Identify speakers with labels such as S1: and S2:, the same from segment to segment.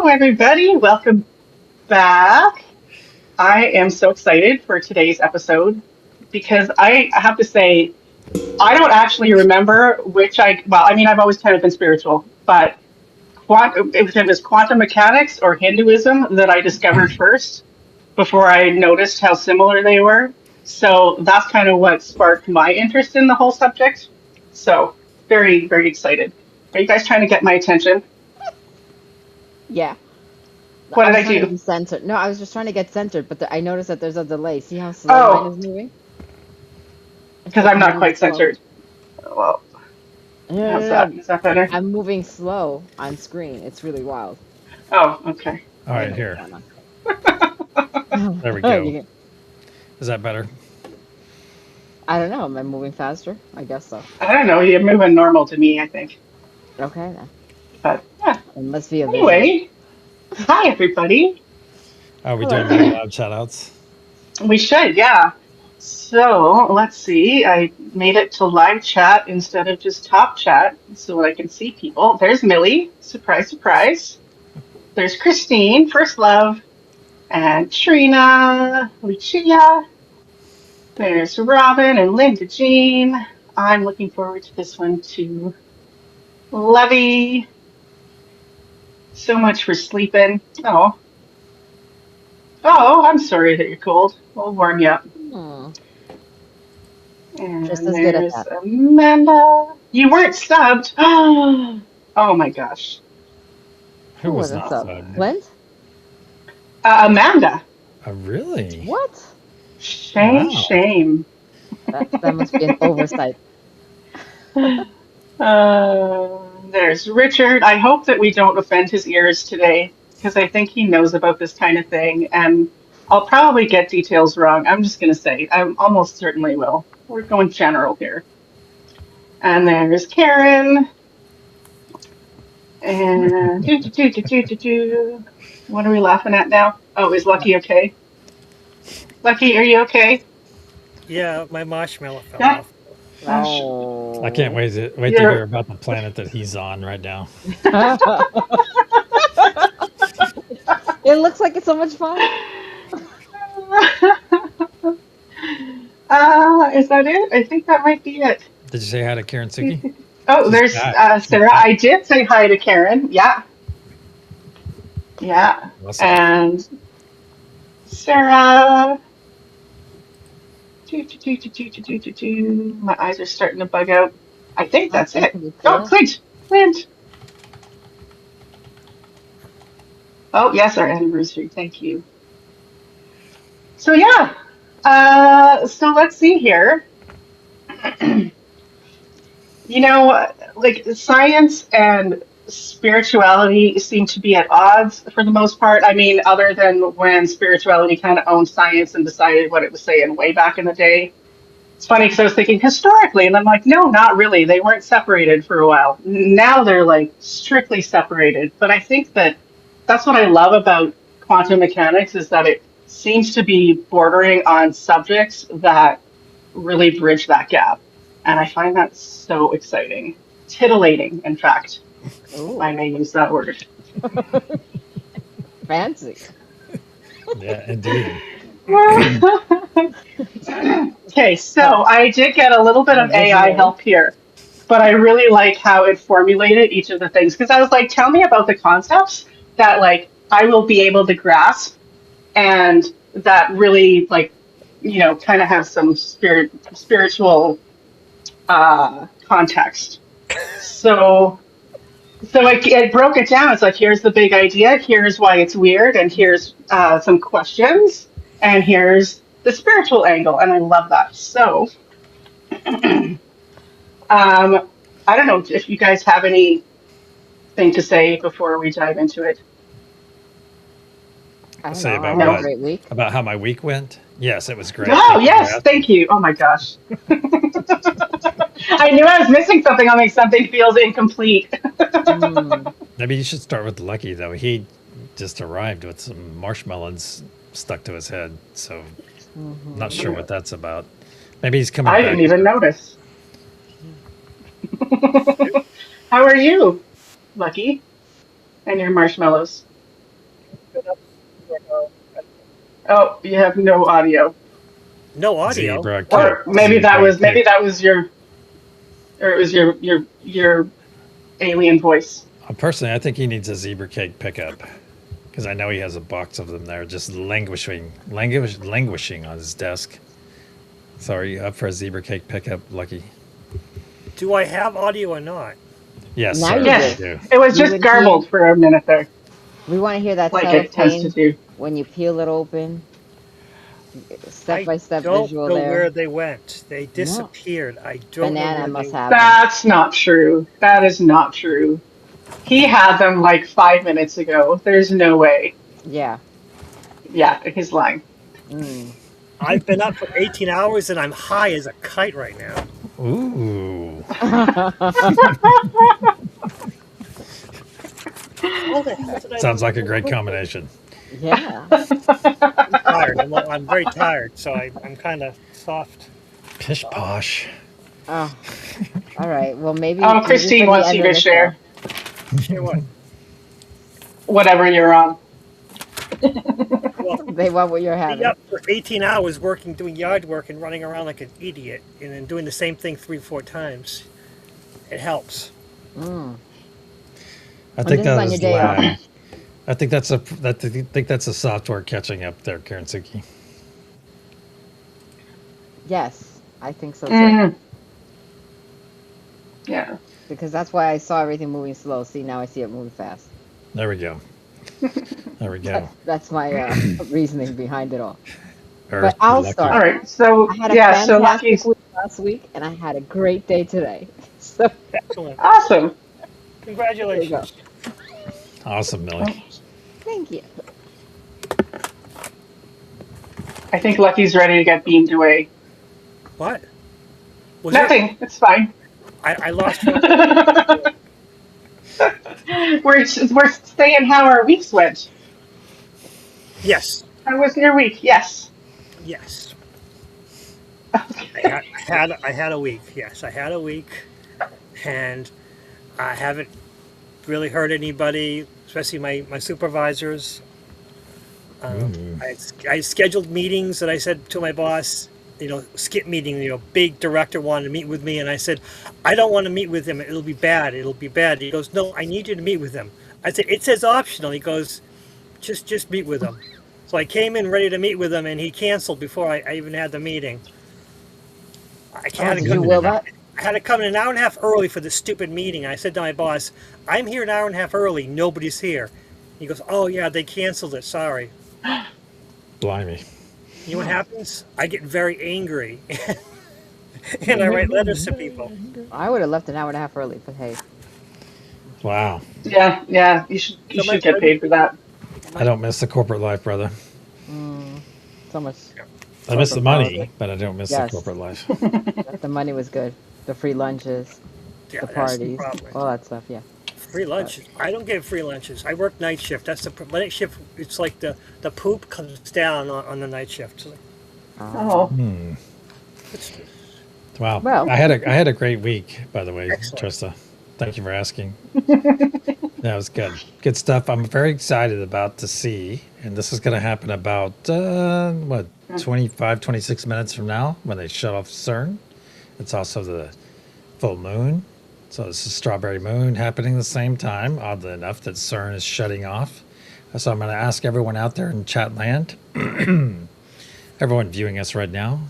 S1: everybody. Welcome back. I am so excited for today's episode because I have to say, I don't actually remember I've always kind of been spiritual, but it was quantum mechanics or Hinduism that I discovered first before I noticed how similar they were. So that's kind of what sparked my interest in the whole subject. So, very, very excited. Are you guys trying to get my attention?
S2: Yeah.
S1: What
S2: I
S1: did
S2: was
S1: I
S2: trying to
S1: do?
S2: be centered. No, I was just trying to get centered, but I noticed that there's a delay. See how slow mine
S1: Oh,
S2: is moving? It's
S1: because
S2: like
S1: I'm not
S2: moving
S1: quite
S2: slow.
S1: centered. Well,
S2: No,
S1: how's
S2: no, no,
S1: that?
S2: no.
S1: Is that better?
S2: I'm moving slow on screen. It's really wild.
S1: Oh, okay.
S3: All
S2: I don't
S3: right,
S2: know what's
S3: here.
S2: going on.
S3: There we go.
S2: You
S3: Is that better?
S2: I don't know. Am I moving faster? I guess so.
S1: I don't know. You're moving normal to me, I think.
S2: Okay, then.
S1: But yeah.
S2: It must be a visual.
S1: Anyway, hi everybody.
S3: Are we
S2: Hello.
S3: doing any live shout outs?
S1: We should, yeah. So let's see. I made it to live chat instead of just top chat so I can see people. There's Millie. Surprise, surprise. There's Christine, First Love, and Trina, Lucia. There's Robin and Linda Jean. I'm looking forward to this one too. Levy, so much for sleeping. I'm sorry that you're cold. We'll warm you up.
S2: Hmm. Just
S1: And
S2: as good at
S1: there's
S2: that.
S1: Amanda. You weren't subbed. Oh my gosh.
S3: Who
S2: Who
S3: was
S2: wasn't
S3: not
S2: sub?
S3: subbed?
S2: Clint?
S1: Amanda.
S3: Oh, really?
S2: What?
S1: Shame,
S3: Wow.
S1: shame.
S2: That must be an oversight.
S1: There's Richard. I hope that we don't offend his ears today because I think he knows about this kind of thing. And I'll probably get details wrong. I'm just going to say, I almost certainly will. We're going general here. And there's Karen. And what are we laughing at now? Oh, is Lucky okay? Lucky, are you okay?
S4: Yeah, my marshmallow fell
S1: Yeah.
S4: off.
S1: Gosh,
S3: I can't
S2: Oh.
S3: wait to hear
S1: you're.
S3: about the planet that he's on right now.
S2: It looks like it's so much fun.
S1: Is that it? I think that might be it.
S3: Did you say hi to Karen Suki?
S1: Oh,
S3: She's
S1: there's
S3: back. She's
S1: Sarah.
S3: back.
S1: I did say hi to Karen. Yeah, yeah.
S3: Awesome.
S1: And Sarah. My eyes are starting to bug out. I think that's
S2: Okay,
S1: it.
S2: can you
S1: Oh,
S2: feel?
S1: Clint. Clint. Oh, yes, our anniversary. Thank you. So yeah. So let's see here. Like science and spirituality seem to be at odds for the most part. I mean, other than when spirituality kind of owned science and decided what it was saying way back in the day. It's funny because I was thinking historically, and I'm like, no, not really. They weren't separated for a while. Now they're like strictly separated. But I think that that's what I love about quantum mechanics is that it seems to be bordering on subjects that really bridge that gap. And I find that so exciting. Titillating, in fact, if I
S2: Ooh,
S1: may use that word.
S2: fancy.
S3: Yeah, indeed.
S1: Okay,
S2: Uh,
S1: so I did get a little bit
S2: the
S1: of AI
S2: visual.
S1: help here, but I really like how it formulated each of the things because I was like, tell me about the concepts that like I will be able to grasp and that really like kind of have some spiritual context. So it broke it down. It's like here's the big idea, here's why it's weird, and here's some questions, and here's the spiritual angle, and I love that. So um, I don't know if you guys have anything to say before we dive into it.
S2: I don't
S3: Say
S2: know. I
S3: about
S2: had a
S1: No.
S3: what?
S2: great week.
S3: About how my week went? Yes, it was great.
S1: Oh
S3: Thank you for
S1: yes,
S3: asking.
S1: thank you. Oh my gosh, I knew I was missing something. I'll make something feels incomplete.
S2: Hmm.
S3: Maybe you should start with Lucky, though. He just arrived with some marshmallows stuck to his head, so I'm not sure what that's about. Maybe he's coming
S1: I
S3: back.
S1: didn't even notice. How are you, Lucky, and your marshmallows? Oh, you have no audio.
S4: No audio.
S3: Zebra cake.
S1: Or maybe
S3: Zebra cake.
S1: that was your, or it was your alien voice.
S3: Personally, I think he needs a zebra cake pickup because I know he has a box of them there just languishing on his desk. So are you up for a zebra cake pickup, Lucky?
S4: Do I have audio or not?
S3: Yes,
S2: Now
S3: sir.
S2: you
S3: You
S2: do.
S1: Yes,
S3: do.
S1: it was
S2: You
S1: just
S2: would hear.
S1: garbled for a minute there,
S2: We want to hear that
S1: like it tends to
S2: cellophane
S1: do.
S2: when you peel it open. Step
S4: I
S2: by step
S4: don't
S2: visual
S4: know where
S2: there.
S4: they went. They
S2: No,
S4: disappeared. I don't know
S2: banana
S4: where they
S2: must
S4: went.
S2: have them.
S1: That's not true. That is not true. He had them like 5 minutes ago. There's no way.
S2: Yeah.
S1: Yeah, he's lying.
S2: Mm.
S4: I've been up for 18 hours and I'm high as a kite right now.
S3: Ooh.
S4: How the hell did I
S3: Sounds
S4: lose
S3: like a
S4: my
S3: great
S4: notebook?
S3: combination.
S2: Yeah.
S4: I'm tired. I'm very tired, so I'm kind of soft.
S3: Pish posh.
S2: Oh, all right. Well, maybe
S1: Oh, Christine
S2: for the
S1: wants
S2: end
S1: you
S2: of
S1: to
S2: the show.
S1: share
S4: Share what?
S1: whatever you're on.
S4: Well,
S2: They want what you're
S4: be
S2: having.
S4: up for 18 hours working, doing yard work and running around like an idiot and then doing the same thing 3, 4 times. It helps.
S2: Mm.
S3: I
S2: And
S3: think
S2: this is
S3: that
S2: on your
S3: is
S2: day off.
S3: lag. I think that's a software catching up there, Karen Suki.
S2: Yes, I think so too.
S1: Mm, yeah.
S2: Because that's why I saw everything moving slow. See, now I see it moving fast.
S3: There we go. There we go.
S2: That's my reasoning behind it all. But
S3: Earth, be
S2: I'll
S3: lucky.
S1: All
S2: start.
S1: right.
S2: I
S1: So
S2: had a
S1: yeah. So
S2: fantastic
S1: Lucky's
S2: week last week, and I had a great day today. So
S4: Excellent.
S1: awesome.
S2: there you go.
S4: Congratulations.
S3: Awesome, Millie.
S2: Thank you.
S1: I think Lucky's ready to get beamed away.
S4: What? Was there?
S1: Nothing. It's fine.
S4: I lost track.
S1: we're saying how our weeks went.
S4: Yes.
S1: How was your week? Yes.
S4: Yes.
S1: Okay.
S4: I had a week. Yes, I had a week, and I haven't really hurt anybody, especially my supervisors.
S3: Ooh.
S4: I scheduled meetings that I said to my boss, skip meeting, big director wanted to meet with me, and I said, I don't want to meet with him. It'll be bad. It'll be bad. He goes, no, I need you to meet with him. I said, it says optional. He goes, just meet with him. So I came in ready to meet with him, and he canceled before I even had the meeting. I
S2: Oh,
S4: had to
S2: did you
S4: come
S2: will
S4: in.
S2: that?
S4: I had to come in an hour and a half early for this stupid meeting. I said to my boss, I'm here an hour and a half early. Nobody's here. He goes, oh yeah, they canceled it. Sorry.
S3: Blimey.
S4: You know what happens? I get very angry, and I write letters to people.
S2: I would have left an hour and a half early, but hey.
S3: Wow.
S1: Yeah. Yeah. You
S4: So
S1: should get paid for that.
S3: I don't miss the corporate life, brother.
S2: Mm, so much.
S3: I miss the
S2: corporate
S3: money,
S2: politics.
S3: but I don't miss the
S2: Yes.
S3: corporate life.
S2: The money was good. The free lunches,
S4: Yeah,
S2: the
S4: that's the
S2: parties,
S4: problem.
S2: all that stuff. Yeah.
S4: Free lunches. I don't get free lunches. I work night shift. That's the night shift. It's like the poop comes down on the night shift. So
S1: Oh.
S4: it's
S3: Wow.
S2: Well.
S3: I had a great week, by the way,
S4: excellent.
S3: Trista. Thank you for asking. That was good. Good stuff. I'm very excited about to see, and this is going to happen about, 25, 26 minutes from now when they shut off CERN. It's also the full moon. So this is Strawberry Moon happening the same time, oddly enough, that CERN is shutting off. So I'm going to ask everyone out there in chat land, everyone viewing us right now,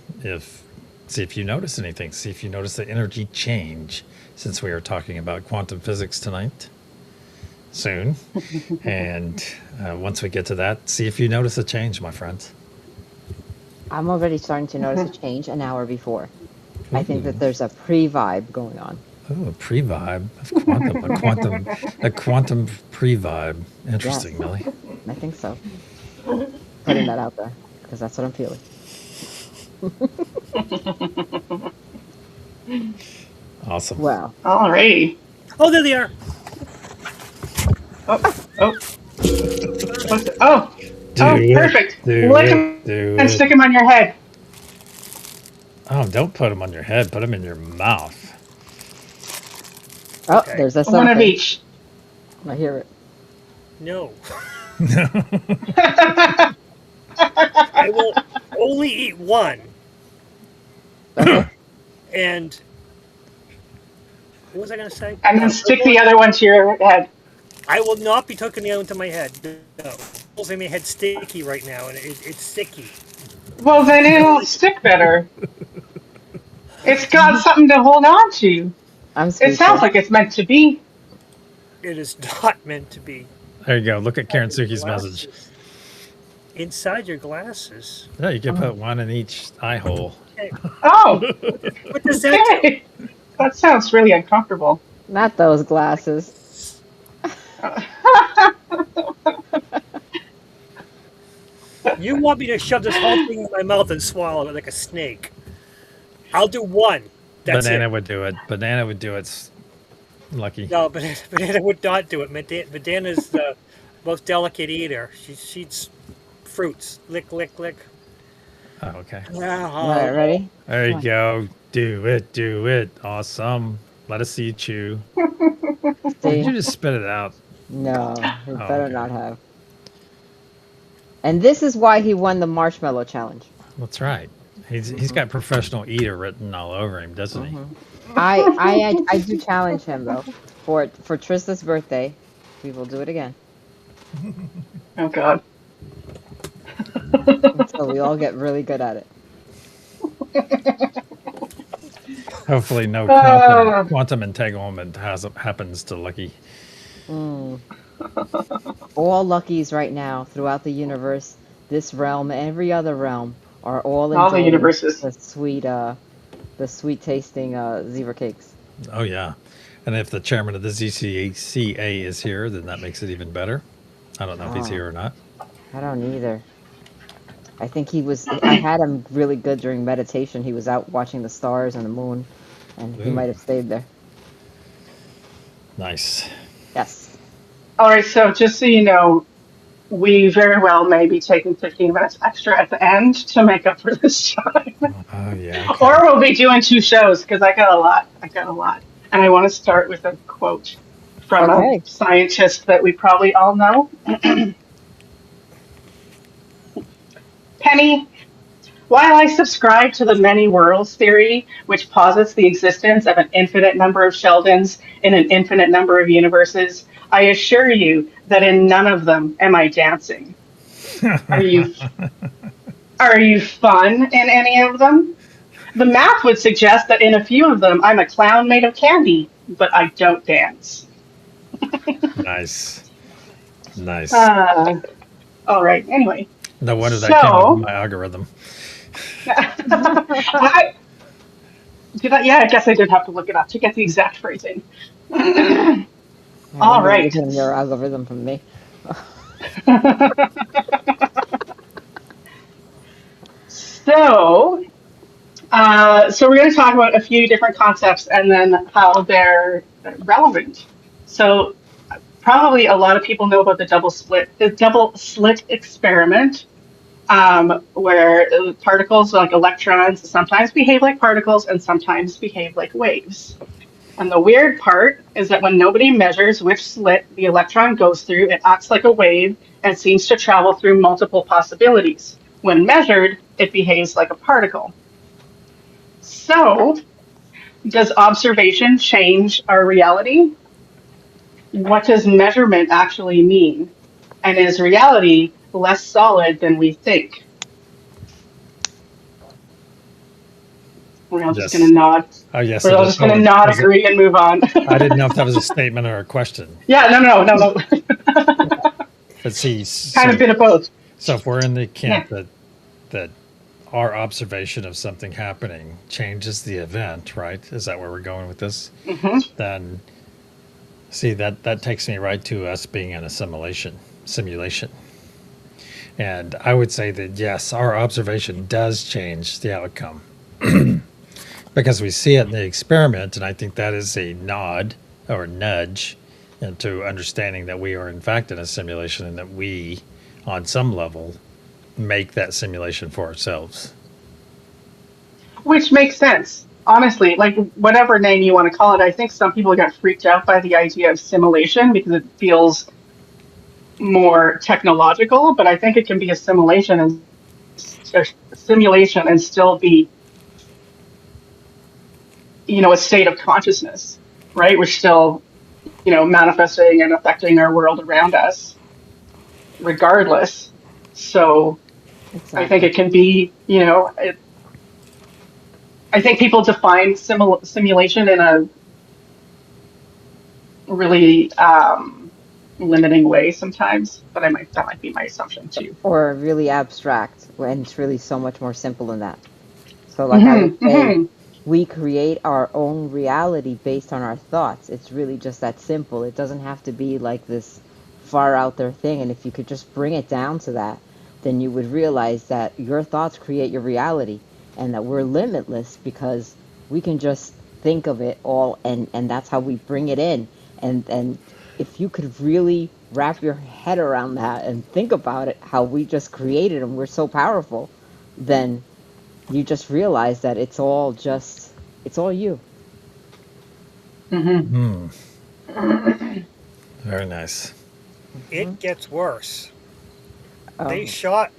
S3: see if you notice anything. See if you notice the energy change since we are talking about quantum physics tonight. Soon. And once we get to that, see if you notice a change, my friends.
S2: I'm already starting to notice a change an hour before. I think that there's a pre-vibe going on.
S3: Oh, a pre-vibe of quantum, a quantum pre-vibe. Interesting,
S2: Yes.
S3: Millie.
S2: I think so. Putting that out there because that's what I'm feeling.
S3: Awesome.
S2: Well,
S1: Alrighty.
S4: Oh, there they are.
S1: Oh. What's it? Oh.
S3: Do
S1: Oh.
S3: it.
S1: Perfect.
S3: Do
S1: Lick
S3: it.
S1: him
S3: Do
S1: and
S3: it.
S1: stick him on your head.
S3: Oh, don't put them on your head. Put them in your mouth.
S2: oh,
S4: Okay.
S2: there's a
S1: One of
S2: something.
S1: each.
S2: I hear it.
S4: No. I will only eat one.
S2: Okay.
S4: And what was I going to say?
S1: And then stick the other one to your head.
S4: I will not be tucking the other one to my head. No. It's in my head sticky right now, and it's sticky.
S1: Well, then it'll stick better. It's got something to hold on to.
S2: I'm
S1: It sounds
S2: speechless.
S1: like it's meant to be.
S4: It is not meant to be.
S3: There you go. Look at Karen Suki's message.
S4: Glasses. Inside your glasses.
S3: Yeah, you can put one in each eye hole.
S4: Okay.
S1: Oh,
S4: What does that do?
S1: okay. That sounds really uncomfortable.
S2: Not those glasses.
S4: You want me to shove this whole thing in my mouth and swallow it like a snake? I'll do one. That's
S3: Banana
S4: it.
S3: would do it. Banana would do it. Lucky.
S4: No, banana would not do it. Banana's the most delicate eater. She eats fruits. Lick, lick, lick.
S3: Oh, okay.
S2: All right, ready?
S3: There you
S2: Come
S3: go. Do it. Do it. Awesome. Let us see you chew. Did
S2: See?
S3: you just spit it out?
S2: No, he
S3: Oh,
S2: better
S3: okay.
S2: not have. And this is why he won the marshmallow challenge.
S3: That's right. He's got professional eater written all over him, doesn't he?
S2: I do challenge him though. For Trista's birthday, we will do it again.
S1: Oh, God.
S2: So we all get really good at it.
S3: Hopefully, no
S1: Uh.
S3: quantum entanglement happens to Lucky.
S2: Mm. All Luckies right now throughout the universe, this realm, every other realm, are all
S1: All the
S2: enjoying
S1: universes.
S2: the sweet tasting zebra cakes.
S3: Oh yeah, and if the chairman of the ZCCA is here, then that makes it even better. I don't know if he's
S2: Oh.
S3: here or not.
S2: I don't either. I think he was. I had him really good during meditation. He was out watching the stars and the moon, and he
S3: Ooh.
S2: might have stayed there.
S3: Nice.
S2: Yes.
S1: All right, so just so you know, we very well may be taking 15 minutes extra at the end to make up for this time.
S3: Oh yeah. Okay.
S1: Or we'll be doing two shows because I got a lot. I got a lot. And I want to start with a quote from
S2: Okay.
S1: a scientist that we probably all know. Penny, while I subscribe to the many worlds theory, which posits the existence of an infinite number of Sheldons in an infinite number of universes, I assure you that in none of them am I dancing. Are you fun in any of them? The math would suggest that in a few of them I'm a clown made of candy, but I don't dance.
S3: Nice. Nice.
S1: All right. Anyway,
S3: No wonder that came up
S1: so
S3: in my algorithm.
S1: I yeah, I guess I did have to look it up to get the exact phrasing.
S2: I
S1: All
S2: wonder if
S1: right.
S2: you're getting your algorithm from me.
S1: So, so we're going to talk about a few different concepts and then how they're relevant. So, probably a lot of people know about the double slit experiment, where particles like electrons sometimes behave like particles and sometimes behave like waves. And the weird part is that when nobody measures which slit the electron goes through, it acts like a wave and seems to travel through multiple possibilities. When measured, it behaves like a particle. So, does observation change our reality? What does measurement actually mean? And is reality less solid than we think? We're all just going
S3: Yes.
S1: to nod.
S3: Oh yes.
S1: We're all just going to nod, agree, and move on.
S3: I didn't know if that was a statement or a question.
S1: Yeah, no.
S3: But see,
S1: Kind of bit of both.
S3: so if we're in the camp
S1: Yeah.
S3: that our observation of something happening changes the event, right? Is that where we're going with this?
S1: Hmm.
S3: Then see that takes me right to us being in a simulation. And I would say that yes, our observation does change the outcome. Because we see it in the experiment, and I think that is a nod or nudge into understanding that we are in fact in a simulation and that we, on some level, make that simulation for ourselves.
S1: Which makes sense. Honestly, like whatever name you want to call it, I think some people got freaked out by the idea of simulation because it feels more technological, but I think it can be a simulation and still be, a state of consciousness, right? We're still, manifesting and affecting our world around us regardless. So I think
S2: Exactly.
S1: it can be, I think people define simulation in a really limiting way sometimes, but that might be my assumption too.
S2: Or really abstract, and it's really so much more simple than that. So, like I would
S1: Hmm.
S2: say,
S1: Hmm.
S2: we create our own reality based on our thoughts. It's really just that simple. It doesn't have to be like this far out there thing. And if you could just bring it down to that, then you would realize that your thoughts create your reality and that we're limitless because we can just think of it all, and that's how we bring it in. And if you could really wrap your head around that and think about it, how we just created and we're so powerful, then you just realize that it's all you.
S1: Hmm.
S3: Hmm. Very nice.
S2: Hmm.
S4: It gets worse. They
S2: Oh,
S4: shot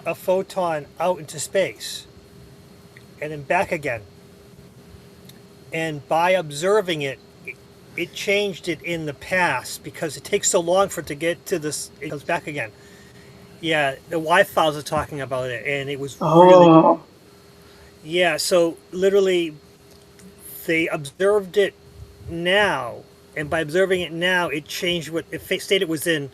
S4: a photon out into space and then back again. And by observing it changed it in the past because it takes so long for it to get to this. It comes back again. Yeah, the Wi-Fi's are talking about it, and it was really,
S1: Oh.
S4: yeah. So literally, they observed it now, and by observing it now, it changed what it stated was in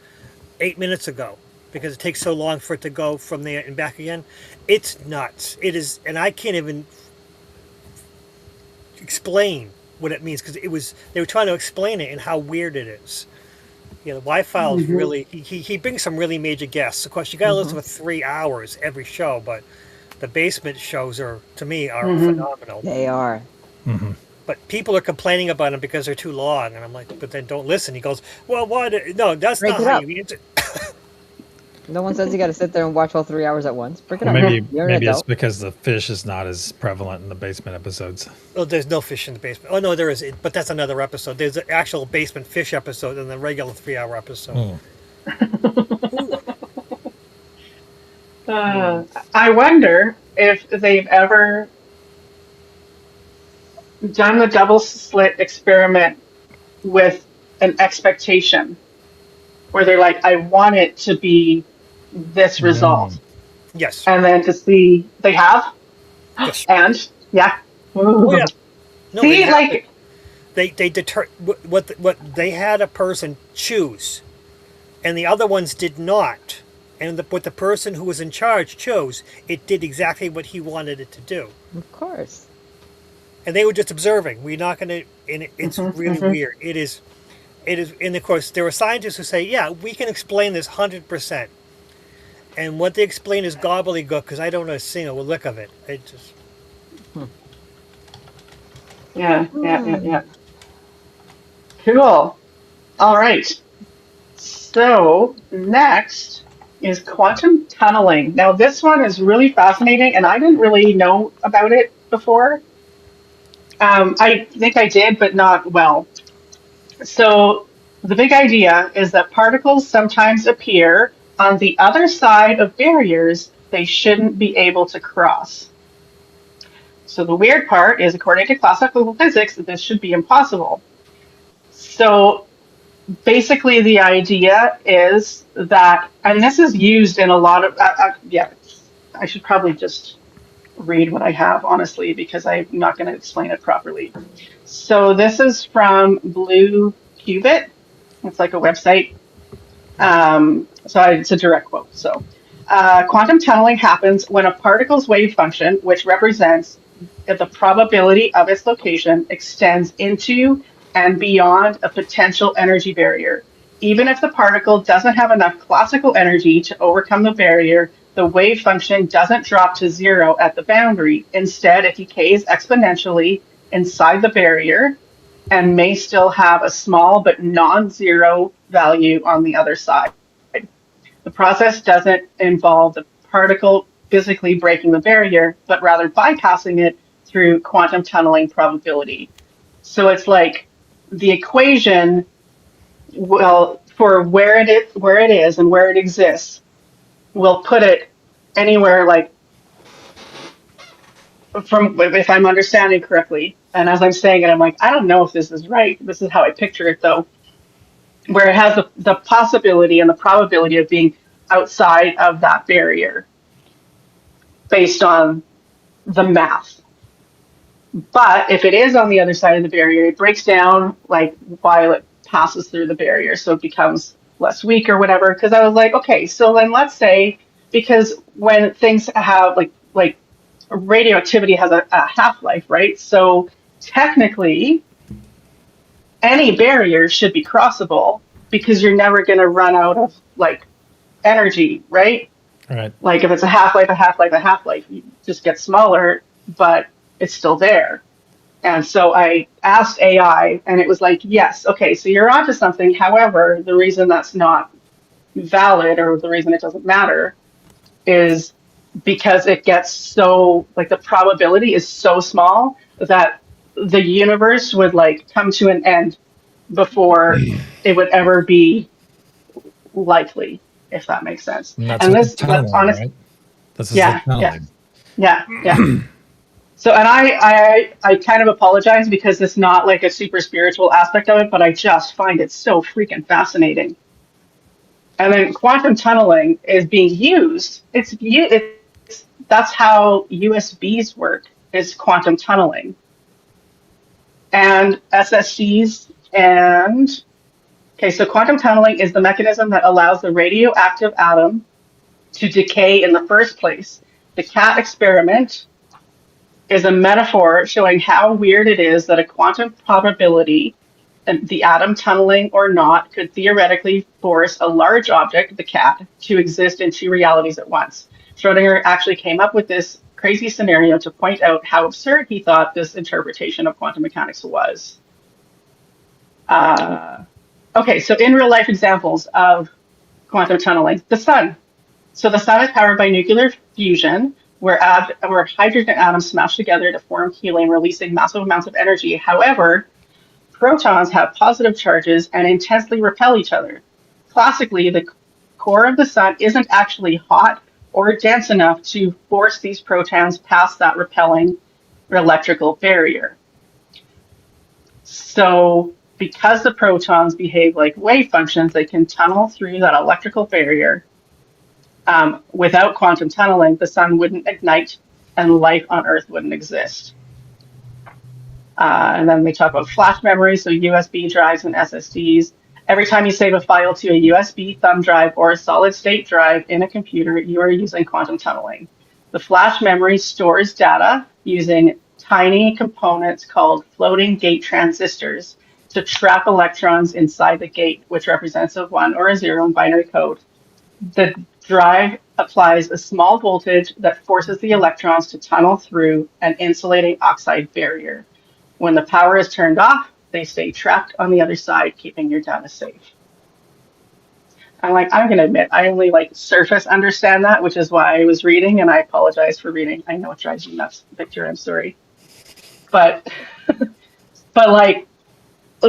S4: 8 minutes ago because it takes so long for it to go from there and back again. It's nuts. It is, and I can't even explain what it means because it was they were trying to explain it and how weird it is. Yeah, the Wi-Fi is
S1: Hmm.
S4: really he brings some really major guests. Of course, you got to listen
S2: hmm
S4: for 3 hours every show, but the basement shows are to me are
S1: Hmm.
S4: phenomenal.
S2: they are.
S3: Hmm.
S4: But people are complaining about them because they're too long, and I'm like, but then don't listen. He goes, well, why? No, that's
S2: Break
S4: not
S2: it
S4: how
S2: up.
S4: you answer.
S2: No one says you got to sit there and watch all 3 hours at once. Break it
S3: Well,
S2: up.
S1: Hmm.
S2: You're an
S3: maybe it's
S2: adult.
S3: because the fish is not as prevalent in the basement episodes.
S4: Oh, there's no fish in the basement. Oh no, there is, but that's another episode. There's an actual basement fish episode and the regular 3 hour episode.
S3: Hmm.
S4: Ooh,
S2: Hmm.
S1: uh, I wonder if they've ever done the double slit experiment with an expectation where they're like, I want it to be this
S3: Mm.
S1: result.
S4: yes,
S1: And then to see they have,
S4: yes.
S1: and yeah.
S4: Oh
S1: Ooh.
S4: yeah. No, they
S1: See,
S4: have it.
S1: like,
S4: They deter what they had a person choose, and the other ones did not. And what the person who was in charge chose, it did exactly what he wanted it to do.
S2: Of course.
S4: And they were just observing. We're not going to. And it's
S1: mhm,
S4: really
S1: mhm.
S4: weird. It is. It is. And of course, there are scientists who say, "Yeah, we can explain this 100%." And what they explain is gobbledygook because I don't know a single lick of it. It just.
S2: Hmm.
S1: Yeah, yeah, yeah,
S2: Hmm.
S1: yeah. Cool. All right. So next is quantum tunneling. Now, this one is really fascinating, and I didn't really know about it before. I think I did, but not well. So the big idea is that particles sometimes appear on the other side of barriers they shouldn't be able to cross. So the weird part is, according to classical physics, this should be impossible. So basically, the idea is that, and this is used in a lot of, yeah, I should probably just read what I have, honestly, because I'm not going to explain it properly. So this is from Blue Qubit. It's like a website. It's a direct quote. So, quantum tunneling happens when a particle's wave function, which represents the probability of its location, extends into and beyond a potential energy barrier. Even if the particle doesn't have enough classical energy to overcome the barrier, the wave function doesn't drop to zero at the boundary. Instead, it decays exponentially inside the barrier and may still have a small but non-zero value on the other side. The process doesn't involve the particle physically breaking the barrier, but rather bypassing it through quantum tunneling probability. So it's like the equation will for where it is and where it exists will put it anywhere like from if I'm understanding correctly. And as I'm saying it, I'm like, I don't know if this is right. This is how I picture it though, where it has the possibility and the probability of being outside of that barrier based on the math. But if it is on the other side of the barrier, it breaks down like while it passes through the barrier, so it becomes less weak or whatever. Because I was like, okay, so then let's say because when things have like radioactivity has a half life, right? So technically, any barrier should be crossable because you're never going to run out of like energy, right?
S3: Right.
S1: Like if it's a half life, a half life, a half life, you just get smaller, but it's still there. And so I asked AI, and it was like, yes, okay, so you're onto something. However, the reason that's not valid or the reason it doesn't matter is because it gets so, like, the probability is so small that the universe would, like, come to an end before it would ever be likely, if that makes sense.
S3: And that's
S1: And
S3: with the
S1: this, but
S3: tunneling,
S1: honest,
S3: right? This is the
S1: yeah, yeah,
S3: tunneling.
S1: yeah. So, and I kind of apologize because it's not like a super spiritual aspect of it, but I just find it so freaking fascinating. And then quantum tunneling is being used. That's how USBs work. Is quantum tunneling and SSCs and okay. So quantum tunneling is the mechanism that allows the radioactive atom to decay in the first place. The cat experiment is a metaphor showing how weird it is that a quantum probability, the atom tunneling or not, could theoretically force a large object, the cat, to exist in two realities at once. Schrodinger actually came up with this crazy scenario to point out how absurd he thought this interpretation of quantum mechanics was. Okay, so in real life examples of quantum tunneling, the sun. So the sun is powered by nuclear fusion, where hydrogen atoms smash together to form helium, releasing massive amounts of energy. However, protons have positive charges and intensely repel each other. Classically, the core of the sun isn't actually hot or dense enough to force these protons past that repelling electrical barrier. So, because the protons behave like wave functions, they can tunnel through that electrical barrier. Without quantum tunneling, the sun wouldn't ignite and life on Earth wouldn't exist. And then we talk about flash memory, so USB drives and SSDs. Every time you save a file to a USB thumb drive or a solid state drive in a computer, you are using quantum tunneling. The flash memory stores data using tiny components called floating gate transistors to trap electrons inside the gate, which represents a 1 or a 0 in binary code. The drive applies a small voltage that forces the electrons to tunnel through an insulating oxide barrier. When the power is turned off, they stay trapped on the other side, keeping your data safe. I'm going to admit, I only like surface understand that, which is why I was reading, and I apologize for reading. I know it drives you nuts, Victor, I'm sorry. But, but like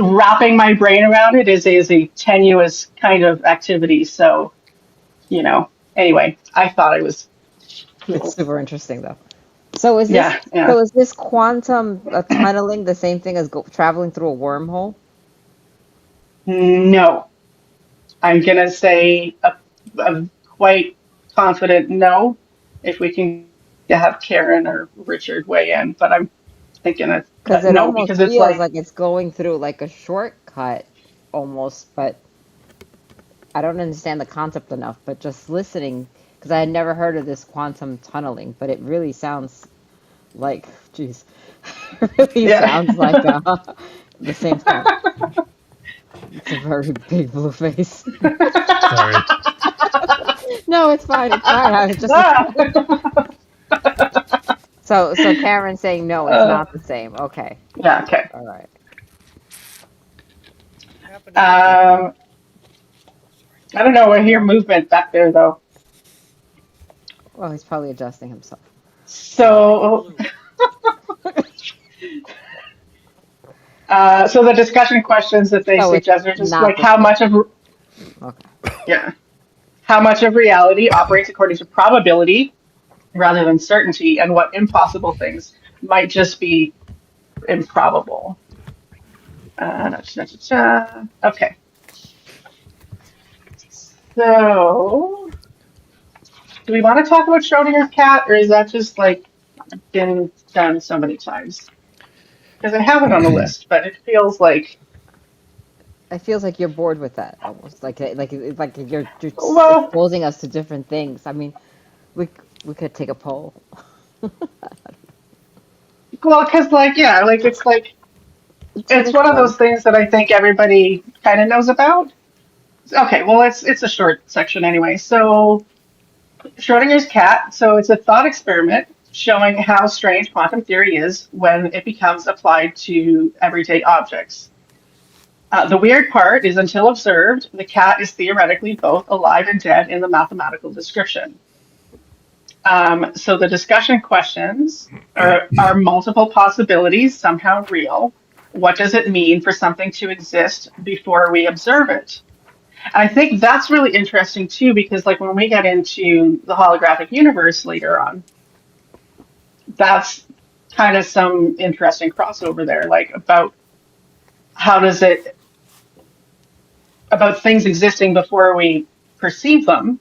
S1: wrapping my brain around it is a tenuous kind of activity. So, anyway, I thought it was
S2: It's
S1: cool.
S2: super interesting though. So is this
S1: Yeah, yeah.
S2: so is this quantum tunneling the same thing as traveling through a wormhole?
S1: No, I'm going to say a quite confident no, if we can have Karen or Richard weigh in, but I'm thinking
S2: Because it
S1: no,
S2: almost
S1: because it's
S2: feels
S1: like,
S2: like it's going through like a shortcut almost, but I don't understand the concept enough. But just listening, because I had never heard of this quantum tunneling, but it really sounds like, geez, it really
S1: yeah.
S2: sounds like the same thing. It's a very big blue face.
S3: Sorry.
S2: No, it's fine. It's fine. I was just so Karen saying no, it's
S1: uh,
S2: not the same. Okay,
S1: yeah, okay.
S2: all right.
S4: Happened to me.
S1: Um, I don't know, I hear movement back there though.
S2: Well, he's probably adjusting himself.
S4: Something in
S1: So,
S4: blue.
S1: so the discussion questions that they
S2: So it's
S1: suggest are just
S2: not
S1: like
S2: the
S1: how
S2: same.
S1: much of
S2: Okay.
S1: Yeah. How much of reality operates according to probability rather than certainty, and what impossible things might just be improbable. Okay. So, do we want to talk about Schrodinger's cat, or is that just like been done so many times? Because I have it on the list, but it feels like,
S2: It feels like you're bored with that almost. Like you're
S1: well,
S2: exposing us to different things. I mean, we we could take a poll.
S1: because like, yeah, like
S2: To
S1: it's
S2: this
S1: one of
S2: one.
S1: those things that I think everybody kind of knows about. Okay, well, it's a short section anyway. So Schrodinger's cat. So it's a thought experiment showing how strange quantum theory is when it becomes applied to everyday objects. The weird part is until observed, the cat is theoretically both alive and dead in the mathematical description. So the discussion questions are multiple possibilities somehow real? What does it mean for something to exist before we observe it? I think that's really interesting too, because like when we get into the holographic universe later on, that's kind of some interesting crossover there, like about how does it about things existing before we perceive them.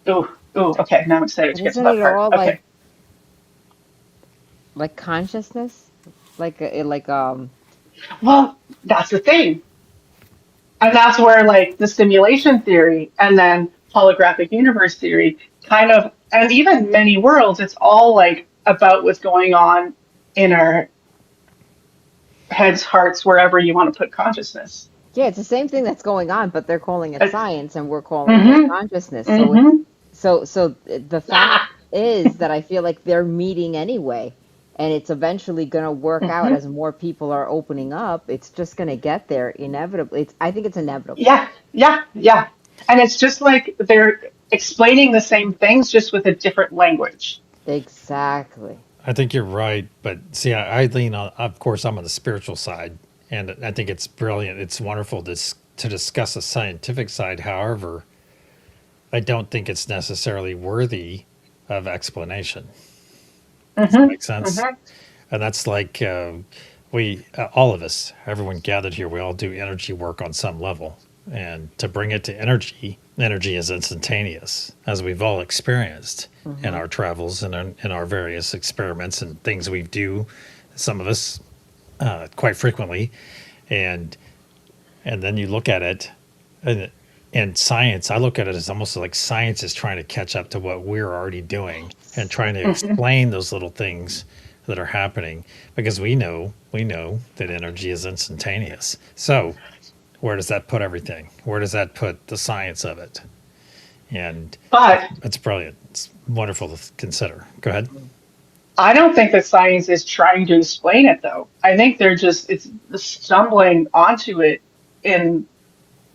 S1: Oh, oh, okay. Now I'm excited
S2: But
S1: to get to
S2: isn't
S1: that
S2: it
S1: part.
S2: all
S1: Okay.
S2: like consciousness? Like
S1: Well, that's the thing. And that's where like the simulation theory and then holographic universe theory kind of, and even many worlds, it's all like about what's going on in our heads, hearts, wherever you want to put consciousness.
S2: yeah, it's the same thing that's going on, but they're calling it
S1: It's,
S2: science and we're calling it
S1: mm-hmm,
S2: consciousness. So it's
S1: mm-hmm.
S2: so the fact
S1: Ah,
S2: is that I feel like they're meeting anyway, and it's eventually going to work out
S1: mm-hmm.
S2: as more people are opening up. It's just going to get there inevitably. I think it's inevitable.
S1: Yeah, yeah, yeah. And it's just like they're explaining the same things just with a different language.
S2: Exactly.
S3: I think you're right, but see, I lean on. Of course, I'm on the spiritual side, and I think it's brilliant. It's wonderful to discuss the scientific side. However, I don't think it's necessarily worthy of explanation. Does that
S1: Mm-hmm,
S3: make sense?
S1: mm-hmm,
S3: And that's like we, all of us, everyone gathered here, we all do energy work on some level. And to bring it to energy, energy is instantaneous, as we've all experienced in
S2: Hmm.
S3: our travels and in our various experiments and things we do, some of us quite frequently. And and then you look at it, and and science, I look at it as almost like science is trying to catch up to what we're already doing and trying to
S1: mm-hmm.
S3: explain those little things that are happening because we know that energy is instantaneous. So where does that put everything? Where does that put the science of it? And
S1: But
S3: it's brilliant. It's wonderful to consider. Go ahead.
S1: I don't think that science is trying to explain it, though. I think they're just it's stumbling onto it in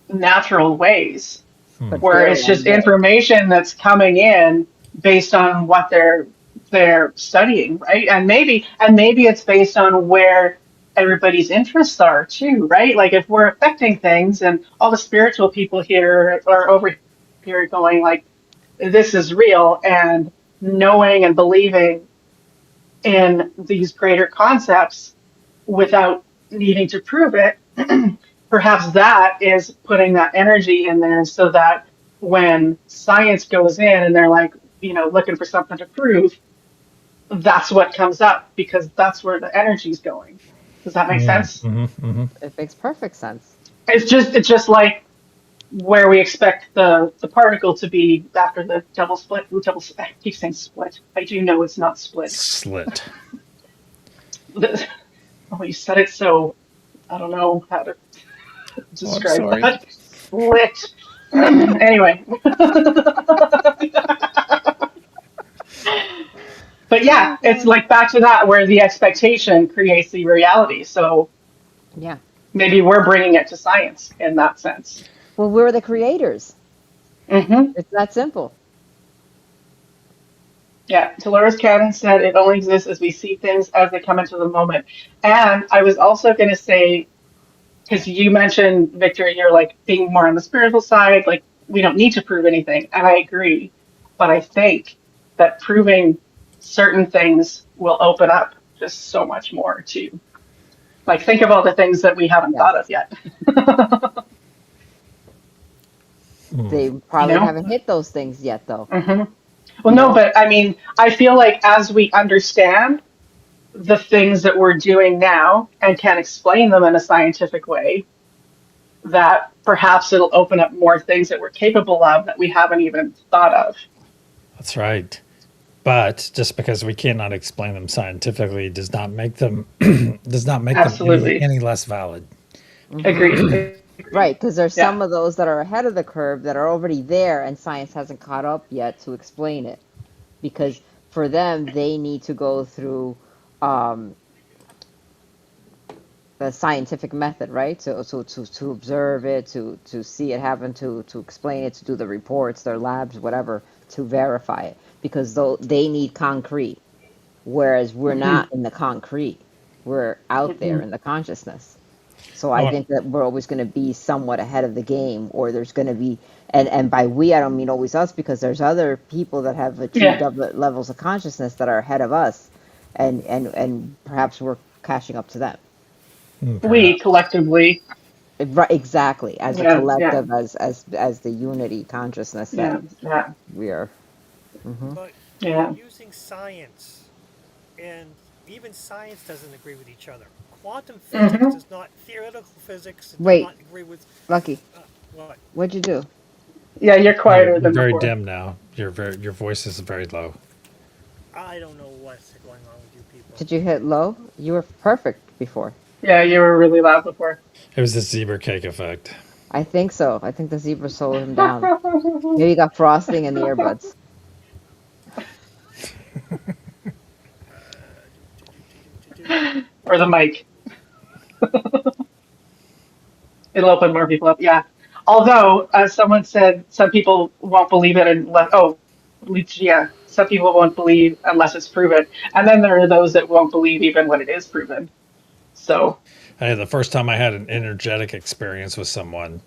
S1: natural ways,
S2: But
S1: where
S2: their
S1: it's just
S2: language.
S1: information that's coming in based on what they're studying, right? And maybe it's based on where everybody's interests are too, right? Like if we're affecting things and all the spiritual people here are over here going like, this is real and knowing and believing in these greater concepts without needing to prove it, perhaps that is putting that energy in there so that when science goes in and they're like, looking for something to prove, that's what comes up because that's where the energy's going. Does that make sense?
S2: It makes perfect sense.
S1: It's just like where we expect the particle to be after the double split. Ooh, I keep saying split. I do know it's not split.
S3: Slit.
S1: Oh, you said it so I don't know how to
S5: Oh, I'm
S1: describe
S5: sorry.
S1: that. Split. Anyway, but yeah,
S2: Oh
S1: it's
S2: God.
S1: like back to that where the expectation creates the reality. So
S2: Yeah.
S1: maybe we're bringing it to science in that sense.
S2: Well, we're the creators.
S1: Hmm.
S2: It's that simple.
S1: Yeah, Dolores Cannon said it only exists as we see things as they come into the moment. And I was also going to say because you mentioned, Victor, you're like being more on the spiritual side, like we don't need to prove anything. And I agree. But I think that proving certain things will open up just so much more too. Like think of all the things that we haven't thought of
S2: Yes.
S1: yet.
S2: They
S1: You
S2: probably
S1: know?
S2: haven't hit those things yet, though.
S1: Hmm. Well,
S2: You
S1: no,
S2: know?
S1: but I mean, I feel like as we understand the things that we're doing now and can explain them in a scientific way, that perhaps it'll open up more things that we're capable of that we haven't even thought of.
S3: That's right. But just because we cannot explain them scientifically does not make them does not make them
S1: Absolutely.
S3: any less valid.
S2: Hmm.
S1: Agreed. Agreed.
S2: Right, because there's
S1: Yeah.
S2: some of those that are ahead of the curve that are already there, and science hasn't caught up yet to explain it. Because for them, they need to go through um, the scientific method, right? To observe it, to see it happen, to explain it, to do the reports, their labs, whatever, to verify it. Because though they need concrete, whereas we're
S1: Hmm.
S2: not in the concrete, we're out there
S1: Hmm.
S2: in the consciousness. So
S3: I
S2: I
S3: want
S2: think that we're always going to be somewhat ahead of the game, or there's going to be, and by we I don't mean always us, because there's other people that have achieved
S1: Yeah.
S2: other levels of consciousness that are ahead of us, and perhaps we're catching up to them.
S1: We
S3: perhaps.
S1: collectively.
S2: Right, exactly, as a
S1: Yeah. Yeah.
S2: collective, as the unity consciousness that
S1: Yeah. Yeah.
S2: we are. Hmm.
S4: But you're
S1: Yeah.
S4: using science, and even science doesn't agree with each other. Quantum physics
S1: Hmm.
S4: does not, theoretical physics does
S2: Wait,
S4: not agree with
S2: Lucky,
S4: what?
S2: what'd you do?
S1: Yeah. You're
S3: No,
S1: quieter
S3: you're
S1: than
S3: very
S1: before.
S3: dim now. Your voice is very low.
S4: I don't know what's going on with you people.
S2: Did you hit low? You were perfect before.
S1: Yeah. You were really loud before.
S3: It was the zebra cake effect.
S2: I think so. I think the zebra slowed him down. Maybe he got frosting in the earbuds.
S1: Or the mic. It'll open more people up. Yeah. Although, as someone said, some people won't believe it unless, oh, yeah, some people won't believe unless it's proven. And then there are those that won't believe even when it is proven. So,
S3: The first time I had an energetic experience with someone,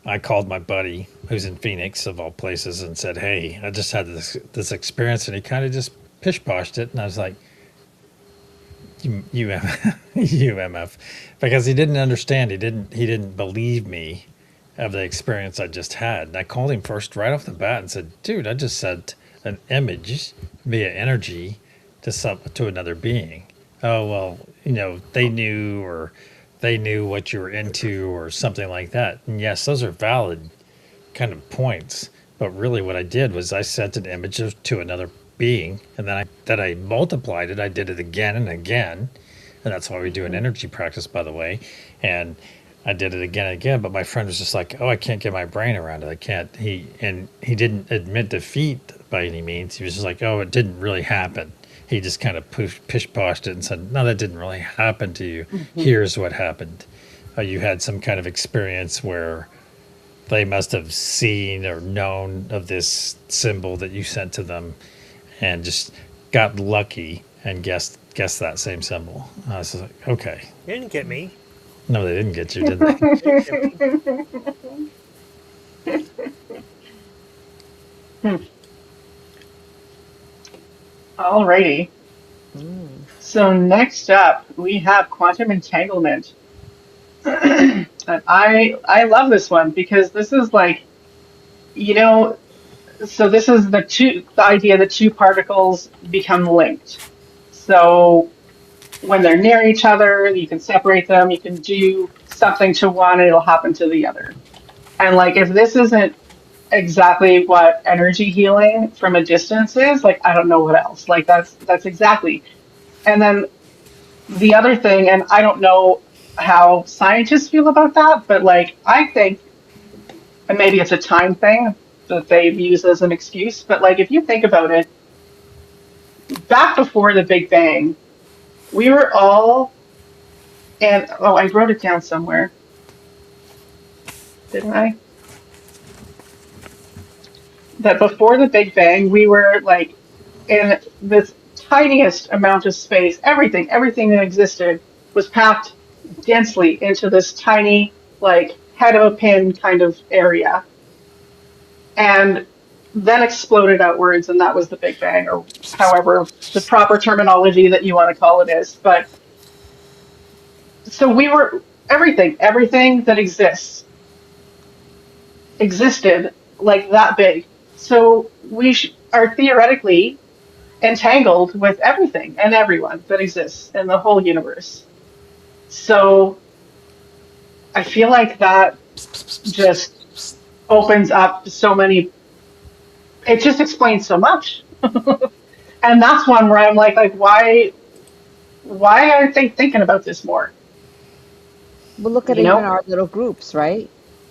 S3: I called my buddy who's in Phoenix, of all places, and said, "Hey, I just had this experience," and he kind of just pish poshed it, and I was like, "You UMF," because he didn't understand. He didn't believe me of the experience I just had. And I called him first right off the bat and said, "Dude, I just sent an image via energy to another being." Oh well, they knew what you were into or something like that. And yes, those are valid kind of points. But really, what I did was I sent an image to another being, and then I multiplied it. I did it again and again, and that's why we do an energy practice, by the way. And I did it again and again. But my friend was just like, "Oh, I can't get my brain around it. I can't." He didn't admit defeat by any means. He was just like, "Oh, it didn't really happen." He just kind of pish poshed it and said, "No, that didn't really happen to you.
S1: mhm.
S3: Here's what happened. You had some kind of experience where they must have seen or known of this symbol that you sent to them and just got lucky and guessed that same symbol." I was like, okay.
S4: You didn't get me.
S3: No, they didn't get you, did they?
S4: You didn't get me.
S1: Alrighty.
S2: Mm.
S1: So next up, we have quantum entanglement. And I love this one because this is like, you know, so this is the idea that two particles become linked. So when they're near each other, you can separate them, you can do something to one and it'll happen to the other. And like if this isn't exactly what energy healing from a distance is, like I don't know what else. Like that's exactly. And then the other thing, and I don't know how scientists feel about that, but like I think, and maybe it's a time thing that they've used as an excuse, but like if you think about it, back before the Big Bang, we were all, and oh, I wrote it down somewhere, didn't I? That before the Big Bang, we were like in this tiniest amount of space. Everything that existed was packed. densely into this tiny, like, head of a pin kind of area, and then exploded outwards, and that was the Big Bang, or however the proper terminology that you want to call it is. But so we were everything that existed like that big. So are theoretically entangled with everything and everyone that exists in the whole universe. So I feel like that just opens up so many. It just explains so much, and that's one where I'm like, why aren't they thinking about this more?
S2: But look at
S1: You
S2: even
S1: know?
S2: our little groups, right?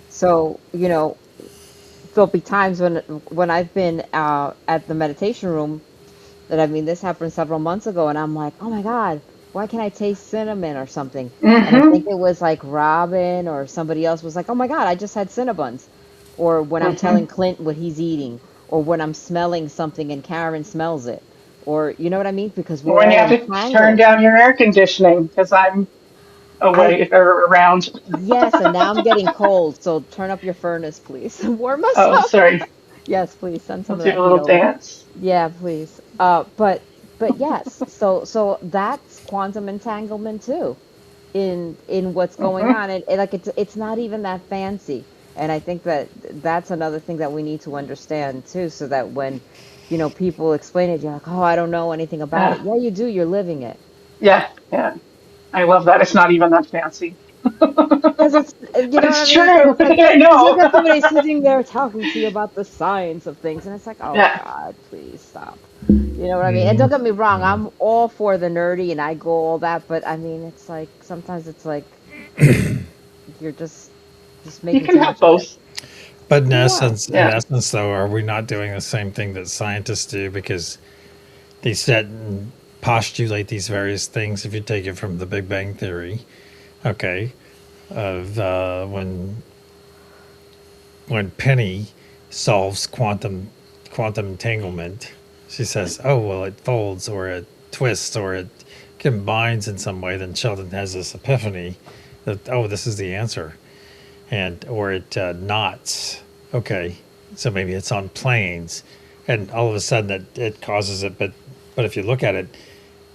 S2: So, there'll be times when I've been at the meditation room that I mean this happened several months ago, and I'm like, oh my God, why can't I taste cinnamon or something? And I think
S1: Mm-hmm.
S2: it was like Robin or somebody else was like, oh my God, I just had Cinnabons. Or when I'm telling
S1: Mm-hmm.
S2: Clint what he's eating, or when I'm smelling something and Karen smells it, or you know what I mean? Because we're
S1: When you
S2: all
S1: have to turn
S2: entangled.
S1: down your air conditioning because I'm
S2: I
S1: away or around.
S2: Yes, and now I'm getting cold, so turn up your furnace, please. Warm us
S1: Oh,
S2: up.
S1: sorry.
S2: Yes, please send
S1: I'll
S2: some of
S1: do
S2: that
S1: a
S2: heat
S1: little
S2: over.
S1: dance.
S2: Yeah, please. But yes, so that's quantum entanglement too, in what's going
S1: Mm-hmm.
S2: on, and like it's not even that fancy, and I think that that's another thing that we need to understand too, so that when people explain it, you're like, oh, I don't know anything about it.
S1: Yeah.
S2: Yeah, you do. You're living it.
S1: Yeah. Yeah. I love that. It's not even that fancy.
S2: Because it's, you
S1: But
S2: know what I
S1: it's
S2: mean? Because
S1: true.
S2: it's like,
S1: I
S2: because you
S1: know.
S2: got somebody sitting there talking to you about the science of things, and it's like, oh
S1: Yeah.
S2: God, please stop. You know what I mean? And don't get me wrong, I'm all for the nerdy and I go all that, but I mean, it's like sometimes it's like you're just
S1: You
S2: making
S1: can
S2: too
S1: have
S2: much of it.
S1: both.
S3: But
S2: Yeah.
S3: in
S1: Yeah.
S3: essence, though, are we not doing the same thing that scientists do? Because they set and postulate these various things. If you take it from the Big Bang Theory, okay, of when Penny solves quantum entanglement, she says, "Oh well, it folds or it twists or it combines in some way." Then Sheldon has this epiphany that, oh, this is the answer, and or it knots. Okay, so maybe it's on planes, and all of a sudden it causes it. But if you look at it,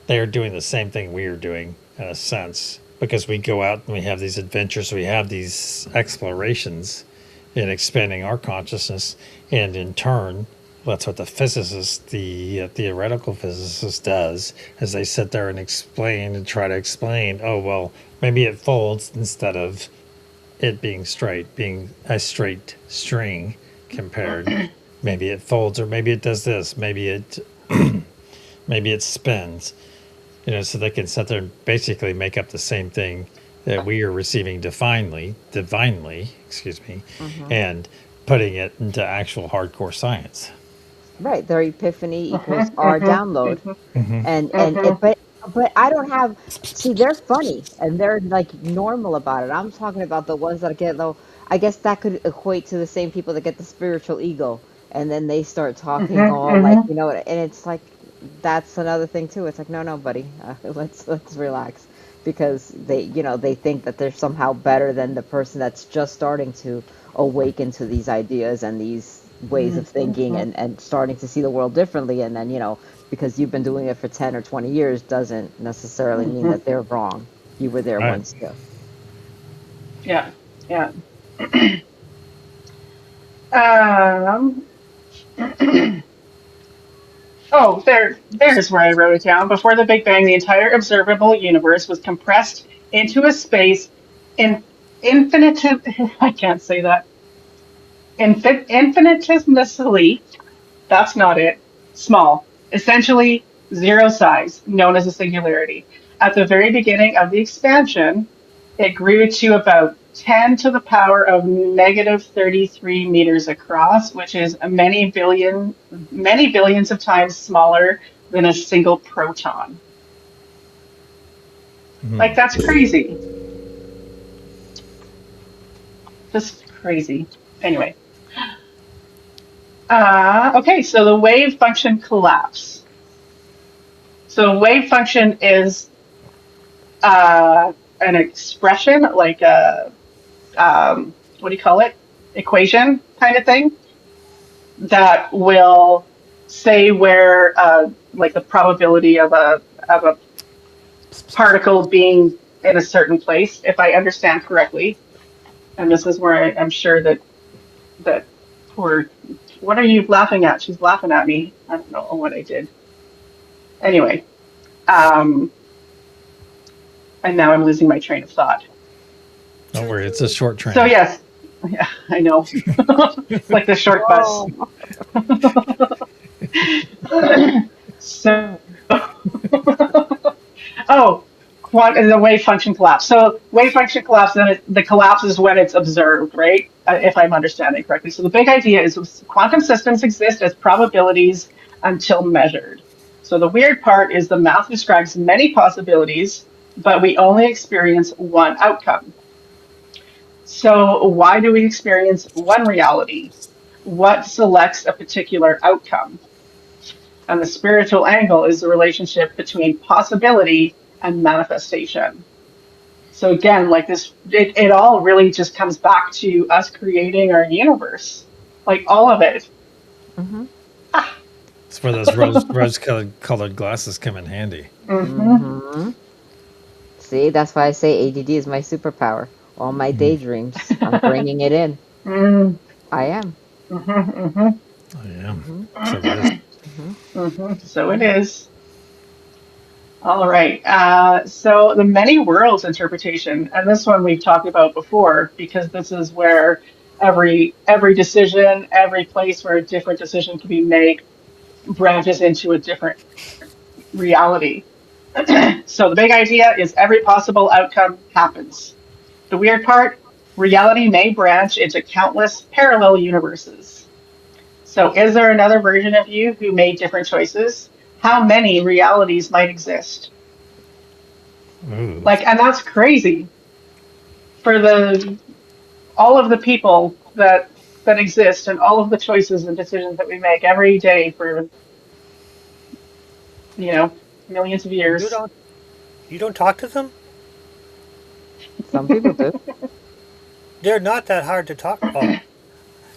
S3: they are doing the same thing we are doing in a sense, because we go out and we have these adventures, we have these explorations in expanding our consciousness, and in turn, that's what the physicist, the theoretical physicist, does, as they sit there and explain and try to explain. Oh well, maybe it folds instead of it being straight, being a straight string compared. Maybe it folds, or maybe it does this. Maybe it spins. So they can sit there and basically make up the same thing that we are receiving divinely, excuse me,
S2: Hmm.
S3: and putting it into actual hardcore science.
S2: Right. Their epiphany equals
S1: Mm-hmm.
S2: our
S1: Mm-hmm.
S2: download.
S1: Mm-hmm.
S2: And
S1: Mm-hmm.
S2: but I don't have, see, they're funny and they're like normal about it. I'm talking about the ones that get low. I guess that could equate to the same people that get the spiritual ego, and then they start talking
S1: Mm-hmm.
S2: all like,
S1: Mm-hmm.
S2: and it's like that's another thing too. It's like, no, no, buddy, let's relax, because they think that they're somehow better than the person that's just starting to awaken to these ideas and these ways of thinking,
S1: Mm-hmm.
S2: and starting to see the world differently, and then because you've been doing it for 10 or 20 years doesn't necessarily mean
S1: Mm-hmm.
S2: that they're wrong. You were there
S3: Right.
S2: once too.
S1: Yeah. Yeah. Um, oh, there's where I wrote it down. Before the Big Bang, the entire observable universe was compressed into a space in infinitive. I can't say that. Infinitesimally, that's not it. Small, essentially zero size, known as a singularity. At the very beginning of the expansion, it grew to about 10 to the power of negative 33 meters across, which is many billions of times smaller than a single proton. Like, that's crazy. Just crazy. Anyway, okay, so the wave function collapse. So wave function is an expression, like a what do you call it? Equation kind of thing that will say where like the probability of a particle being in a certain place, if I understand correctly. And this is where I'm sure that that poor, what are you laughing at? She's laughing at me. I don't know what I did. Anyway, um, and now I'm losing my train of thought.
S3: Don't worry, it's a short
S1: So
S3: train.
S1: yes, yeah, I know. It's like the short bus.
S2: Oh.
S1: So, oh, the wave function collapse. So wave function collapse, then the collapse is when it's observed, right? If I'm understanding correctly. So the big idea is quantum systems exist as probabilities until measured. So the weird part is the math describes many possibilities, but we only experience one outcome. So why do we experience one reality? What selects a particular outcome? And the spiritual angle is the relationship between possibility and manifestation. So again, like this, it all really just comes back to us creating our universe, like all of it.
S2: Mm-hmm.
S3: It's where those rose colored glasses come in handy.
S1: Mm-hmm.
S2: Mm-hmm. See, that's why I say ADD is my superpower. All my daydreams, I'm bringing it in.
S1: Mm-hmm.
S2: I am.
S1: Mm-hmm.
S3: I am.
S2: Mm-hmm.
S3: So it is.
S2: Mm-hmm.
S1: Mm-hmm. So it is. All right. So the many worlds interpretation, and this one we've talked about before, because this is where every decision, every place where a different decision can be made branches into a different reality. So the big idea is every possible outcome happens. The weird part, reality may branch into countless parallel universes. So is there another version of you who made different choices? How many realities might exist?
S3: Ooh.
S1: Like, and that's crazy for the all of the people that exist and all of the choices and decisions that we make every day for, you know, millions of
S4: You
S1: years.
S4: don't you don't talk to them?
S2: Some people do.
S4: They're not that hard to talk. Oh,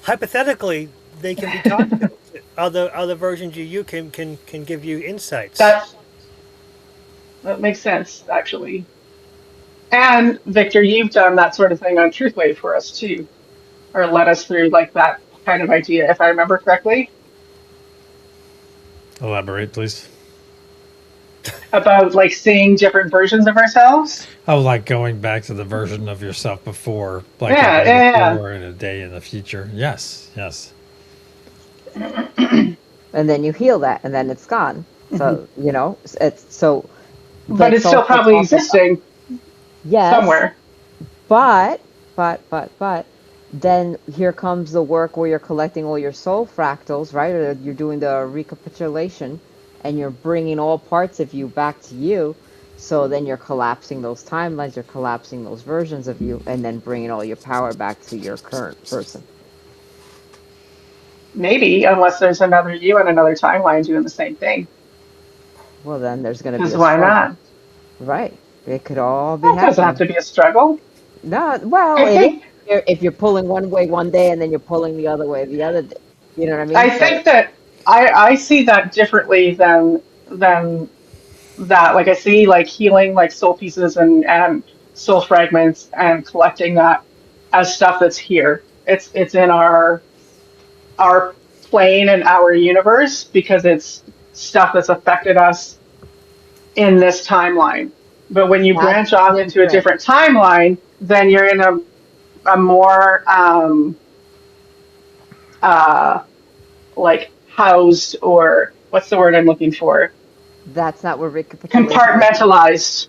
S4: hypothetically, they can be talked to. Other versions of you can give you insights.
S1: That that makes sense, actually. And Victor, you've done that sort of thing on Truthwave for us too, or led us through like that kind of idea, if I remember correctly,
S3: Elaborate, please.
S1: about like seeing different versions of ourselves.
S3: Oh, like going back to the version of yourself before, like a
S1: Yeah,
S3: day
S1: yeah,
S3: before and a day in the future. Yes, yes.
S1: yeah.
S2: And then you heal that, and then it's gone.
S1: Mhm.
S2: So, it's so
S1: But
S2: let's
S1: it's still
S2: also
S1: probably
S2: talk about,
S1: existing
S2: yes,
S1: somewhere.
S2: but then here comes the work where you're collecting all your soul fractals, right? Or you're doing the recapitulation, and you're bringing all parts of you back to you. So then you're collapsing those timelines, you're collapsing those versions of you, and then bringing all your power back to your current person.
S1: Maybe, unless there's another you and another timeline doing the same thing.
S2: Well, then there's going to be
S1: Because
S2: a
S1: why
S2: struggle,
S1: not?
S2: right? It could all be
S1: That doesn't have
S2: happening.
S1: to be a struggle.
S2: No, well,
S1: I
S2: it is
S1: think
S2: if you're pulling one way one day and then you're pulling the other way the other day. You know what I mean?
S1: I
S2: So,
S1: think that I see that differently than that. Like I see like healing like soul pieces and soul fragments and collecting that as stuff that's here. It's in our plane and our universe because it's stuff that's affected us in this timeline. But when you
S2: that's
S1: branch off into a
S2: different.
S1: different timeline, then you're in a more uh like housed, or what's the word I'm looking for?
S2: That's not what recapitulation is.
S1: Compartmentalized.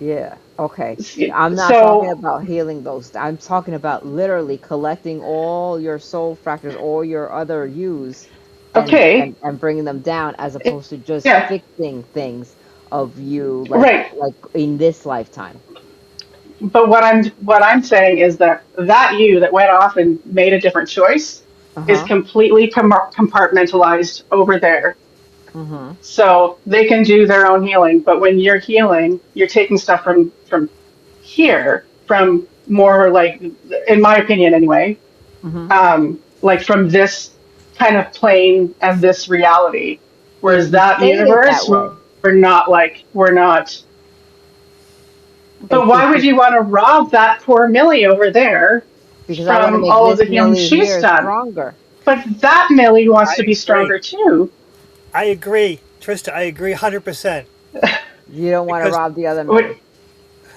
S2: Yeah. Okay. I'm not talking
S1: So,
S2: about healing those. I'm talking about literally collecting all your soul fractures, all your other yous, and
S1: okay,
S2: and bringing them down, as opposed to just
S1: yeah,
S2: fixing things of you,
S1: right.
S2: like in this lifetime.
S1: But what I'm saying is that that you that went off and made a different choice
S2: Uh
S1: is
S2: huh.
S1: completely compartmentalized over there.
S2: Mm-hmm.
S1: So they can do their own healing, but when you're healing, you're taking stuff from here from more like, in my opinion anyway,
S2: Hmm.
S1: like from this kind of plane and this reality.
S2: If
S1: Whereas
S2: you
S1: that
S2: state it
S1: universe,
S2: that way,
S1: we're not like, we're not. But
S2: it's
S1: why
S2: just
S1: would you want to rob that poor Millie over there
S2: because I want to
S1: from
S2: make
S1: all of
S2: this
S1: the healing
S2: Millie
S1: she's
S2: here
S1: done?
S2: stronger.
S1: But that Millie wants
S4: I
S1: to be
S4: agree.
S1: stronger too.
S4: I agree, Trista. I agree 100%.
S2: You don't want to
S4: Because
S2: rob the other
S1: What-
S2: Millie.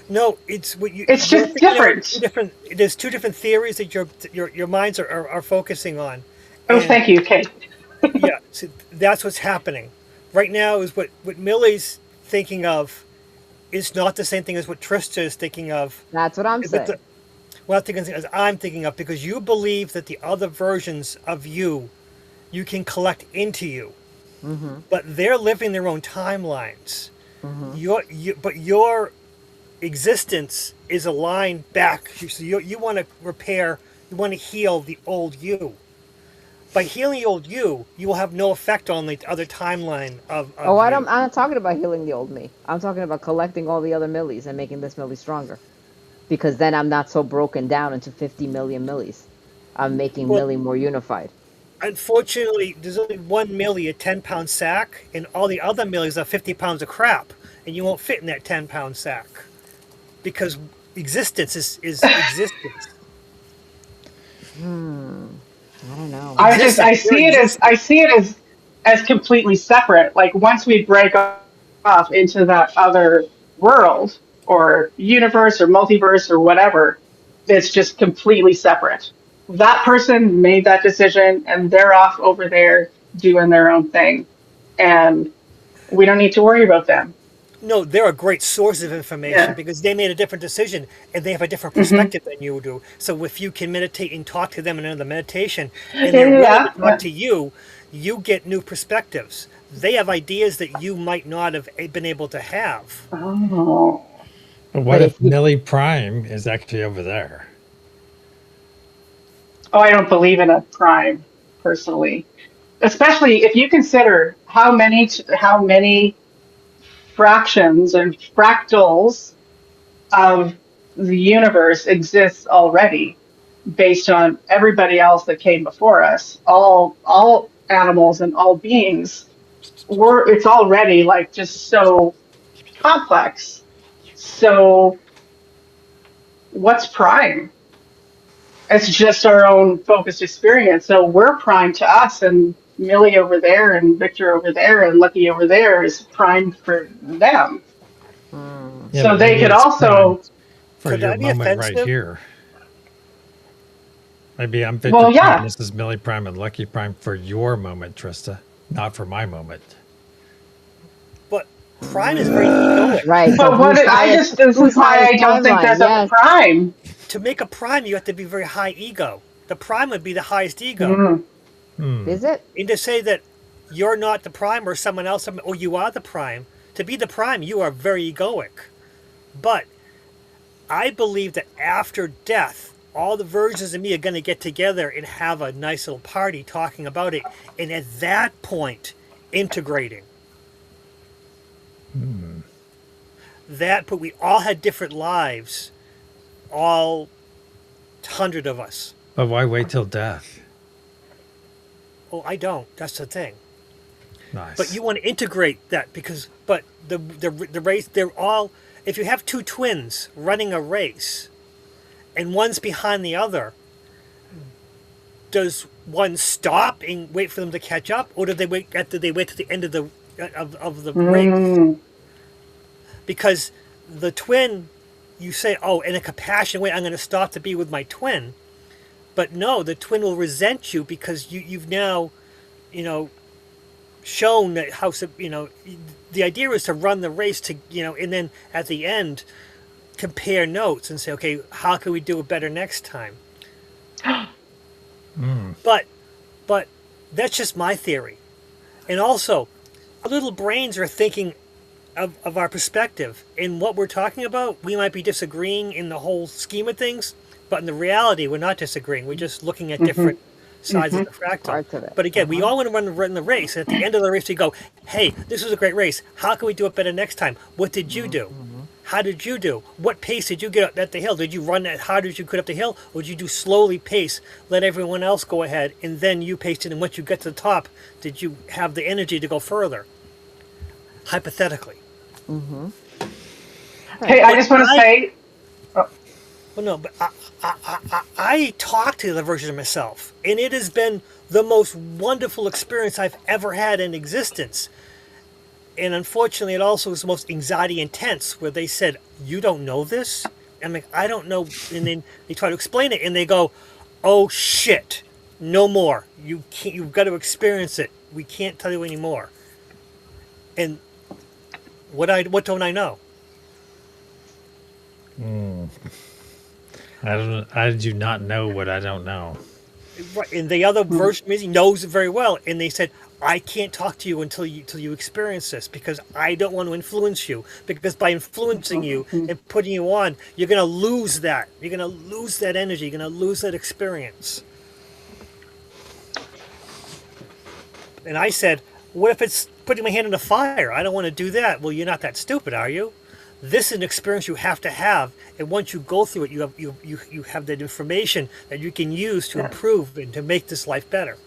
S4: no, it's what
S1: It's
S4: you're
S1: just
S4: thinking of two
S1: different.
S4: different. There's two different theories that your minds are focusing on,
S1: Oh,
S4: and
S1: thank you, Kate.
S4: yeah, so that's what's happening right now. Is what Millie's thinking of is not the same thing as what Trista is thinking of.
S2: That's what I'm
S4: But
S2: saying.
S4: what I'm thinking as I'm thinking of, because you believe that the other versions of you can collect into you,
S2: Hmm.
S4: but they're living their own timelines.
S2: Hmm.
S4: But your existence is aligned back. So you want to repair, you want to heal the old you. By healing the old you will have no effect on the other timeline
S2: Oh,
S4: of you.
S2: I'm not talking about healing the old me. I'm talking about collecting all the other Millies and making this Millie stronger. Because then I'm not so broken down into 50 million Millies. I'm making
S4: Well,
S2: Millie more unified.
S4: unfortunately, there's only one millie, a 10-pound sack, and all the other millies are 50 pounds of crap, and you won't fit in that 10-pound sack because existence is existence.
S2: I don't know.
S4: Existence. You're
S1: I
S4: existence.
S1: see it as completely separate. Like once we break off into that other world or universe or multiverse or whatever, it's just completely separate. That person made that decision and they're off over there doing their own thing. And we don't need to worry about them.
S4: No, they're a great source of information
S1: Yeah.
S4: because they made a different decision and they have a different
S1: Hmm.
S4: perspective than you do. So if you can meditate and talk to them in another meditation and
S1: Yeah,
S4: they're willing to
S1: yeah,
S4: talk
S1: yeah.
S4: to you, you get new perspectives. They have ideas that you might not have been able to have.
S1: Oh.
S3: But what
S2: But if
S3: if
S2: you,
S3: Millie Prime is actually over there?
S1: Oh, I don't believe in a prime personally, especially if you consider how many fractions and fractals of the universe exists already based on everybody else that came before us, all animals and all beings were it's already like just so complex. So what's prime? It's just our own focused experience. So we're prime to us, and Millie over there, and Victor over there, and Lucky over there is prime for them.
S3: Yeah,
S1: So
S3: but
S1: they
S3: maybe
S1: could
S3: it's Prime
S1: also,
S3: for
S4: Could
S3: your
S4: I be
S3: moment right
S4: offensive?
S3: here. Maybe I'm Victor
S1: well,
S3: Prime.
S1: yeah.
S3: This is Millie Prime and Lucky Prime for your moment, Trista, not for my moment.
S4: But Prime is very egoic.
S2: right, but
S1: But what this is
S2: whose
S1: why
S2: highest
S1: I don't think
S2: timeline?
S1: there's a
S2: Yes.
S1: prime.
S4: To make a Prime, you have to be very high ego. The Prime would be the highest ego.
S1: Mm,
S2: Is it?
S4: And to say that you're not the Prime or someone else, or you are the Prime, to be the Prime, you are very egoic. But I believe that after death, all the versions of me are going to get together and have a nice little party talking about it. And at that point, integrating. But we all had different lives, all 100 of us.
S3: But why wait till death?
S4: Oh, I don't. That's the thing. But
S3: Nice.
S4: you want to integrate that because, but the race, they're all, if you have two twins running a race and one's behind the other, does one stop and wait for them to catch up, or do they wait to the end of the race?
S1: mm,
S4: Because the twin, you say, oh, in a compassionate way, I'm going to stop to be with my twin. But no, the twin will resent you because you've now, you know, shown that how, the idea is to run the race to, and then at the end, compare notes and say, okay, how can we do it better next time? But, but that's just my theory. And also, our little brains are thinking of our perspective. In what we're talking about, we might be disagreeing in the whole scheme of things, but in the reality, we're not disagreeing. We're just looking at
S1: hmm
S4: different sides of
S1: hmm
S4: the fractal.
S2: Parts of it.
S4: But again, we all want to run the race. At the end of the race, we go, hey, this was a great race. How can we do it better next time? What did you do? How did you do? What pace did you get up the hill? Did you run as hard as you could up the hill, or did you do slowly pace, let everyone else go ahead, and then you paced it? And once you get to the top, did you have the energy to go further? Hypothetically.
S1: Hey,
S2: Right.
S1: I
S4: But
S1: just want to say, oh,
S4: well, no, but I talked to the version of myself, and it has been the most wonderful experience I've ever had in existence. And unfortunately, it also was the most anxiety intense, where they said, "You don't know this." I'm like, "I don't know," and then they try to explain it, and they go, "Oh shit, no more. You can't. You've got to experience it. We can't tell you anymore." And what don't I know?
S3: I do not know what I don't know.
S4: Right, and the other version of me knows it very well, and they said, "I can't talk to you until you experience this, because I don't want to influence you, because by influencing you and putting you on, you're gonna lose that. You're gonna lose that energy. You're gonna lose that experience." And I said, "What if it's putting my hand in the fire? I don't want to do that." "Well, you're not that stupid, are you? This is an experience you have to have, and once you go through it, you have that information that you can use to
S1: yeah.
S4: improve and to make this life better."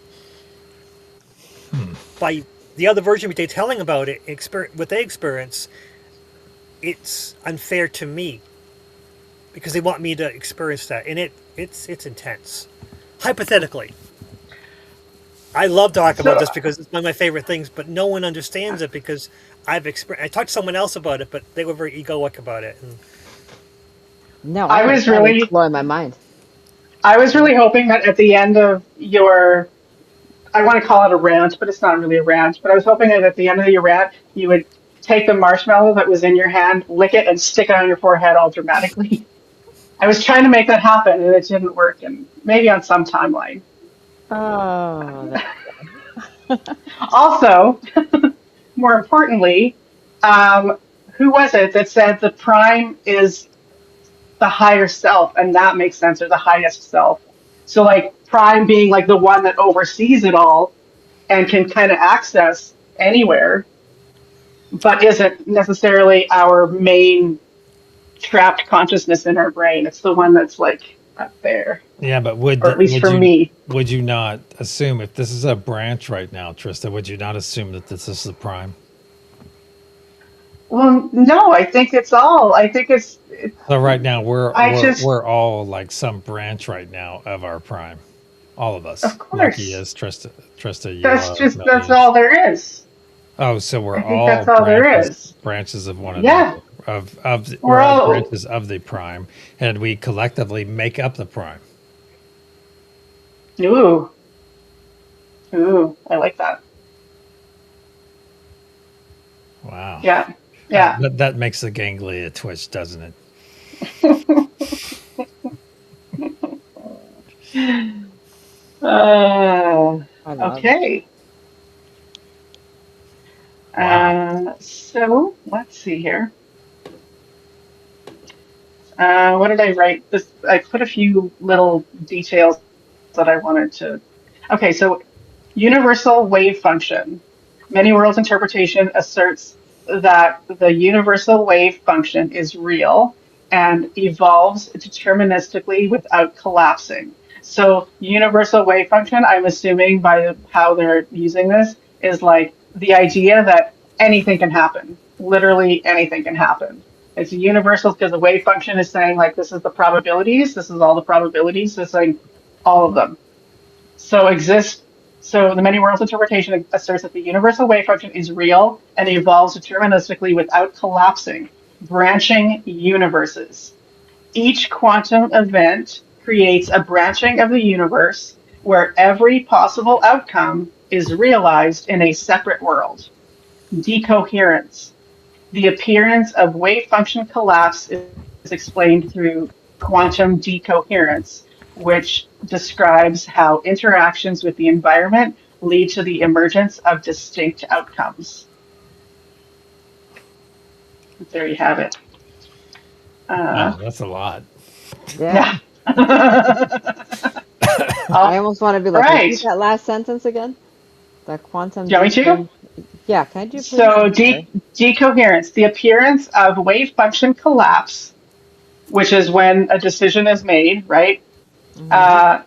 S4: By the other version of me telling about it, what they experience, it's unfair to me, because they want me to experience that, and it's intense. Hypothetically, I love talking about
S1: So
S4: this because it's one of my favorite things, but no one understands it because I've experienced. I talked to someone else about it, but they were very egoic about it. And
S2: No, I
S1: I
S2: was
S1: was
S2: trying to
S1: really,
S2: explore in my mind.
S1: I was really hoping that at the end of your, I want to call it a rant, but it's not really a rant, but I was hoping that at the end of your rant, you would take the marshmallow that was in your hand, lick it, and stick it on your forehead all dramatically. I was trying to make that happen, and it didn't work, and maybe on some timeline.
S2: Oh, that,
S1: Also, more importantly, um, who was it that said the prime is the higher self, and that makes sense, or the highest self? So, like, prime being like the one that oversees it all and can kind of access anywhere, but isn't necessarily our main trapped consciousness in our brain. It's the one that's like up there,
S3: Yeah, but
S1: or at least for me.
S3: would you not assume, if this is a branch right now, Trista? Would you not assume that this is the prime?
S1: Well, no, I think it's all. I think
S3: So right now
S1: I just,
S3: we're all like some branch right now of our prime. All of
S1: of
S3: us. Lucky
S1: course,
S3: is Trista, you
S1: that's
S3: Millie.
S1: all there is.
S3: Oh, so we're
S1: I think
S3: all
S1: that's all there is.
S3: branches of one
S1: Yeah,
S3: another. We're
S1: we're
S3: all
S1: all,
S3: branches of the prime, and we collectively make up the prime.
S1: ooh, ooh, I like that.
S3: Wow.
S1: Yeah, yeah.
S3: That makes the ganglia twitch, doesn't it?
S1: Uh,
S2: I love it.
S1: okay.
S3: Wow.
S1: So let's see here. What did I write? This I put a few little details that I wanted to. Okay, so universal wave function. Many worlds interpretation asserts that the universal wave function is real and evolves deterministically without collapsing. So, universal wave function, I'm assuming by how they're using this, is like the idea that anything can happen. Literally anything can happen. It's universal because the wave function is saying, like, this is the probabilities, this is all the probabilities, it's like all of them. So exist. So the many worlds interpretation asserts that the universal wave function is real and evolves deterministically without collapsing, branching universes. Each quantum event creates a branching of the universe where every possible outcome is realized in a separate world. Decoherence. The appearance of wave function collapse is explained through quantum decoherence, which describes how interactions with the environment lead to the emergence of distinct outcomes. There you have it.
S3: Wow, that's a lot.
S2: Yeah.
S1: Yeah.
S2: I
S1: All
S2: almost want to be like, repeat
S1: right.
S2: that last sentence again. That quantum
S1: Do you want me to?
S2: yeah, can I do please?
S1: So
S2: I'm sorry.
S1: decoherence, the appearance of wave function collapse, which is when a decision is made, right?
S2: Mm-hmm.
S1: Uh,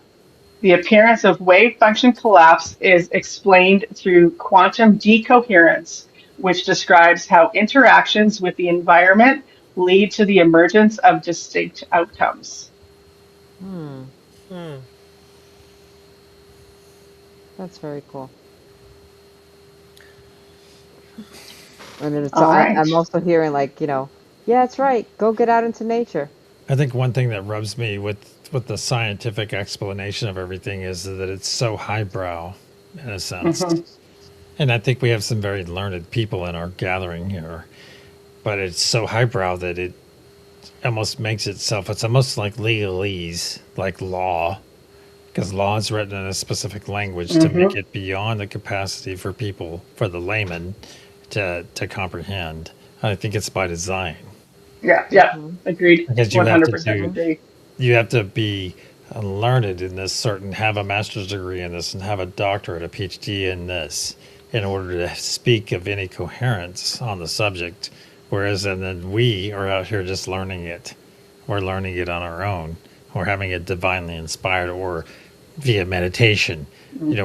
S1: the appearance of wave function collapse is explained through quantum decoherence, which describes how interactions with the environment lead to the emergence of distinct outcomes.
S2: Hmm.
S4: Hmm.
S2: That's very cool. And then so
S1: All
S2: I'm
S1: right.
S2: also hearing like, yeah, that's right. Go get out into nature.
S3: I think one thing that rubs me with the scientific explanation of everything is that it's so highbrow, in a sense.
S1: Hmm.
S3: And I think we have some very learned people in our gathering here, but it's so highbrow that it almost makes itself. It's almost like legalese, like law, because law is written in a specific language to make
S1: Hmm.
S3: it beyond the capacity for people, for the layman, to comprehend. I think it's by design
S1: Yeah, yeah,
S2: Mm-hmm.
S1: agreed.
S3: because
S1: 100% agree.
S3: you have to be learned in this certain, have a master's degree in this and have a doctorate, a PhD in this in order to speak of any coherence on the subject. Whereas, and then we are out here just learning it. We're learning it on our own. We're having it divinely inspired or via meditation.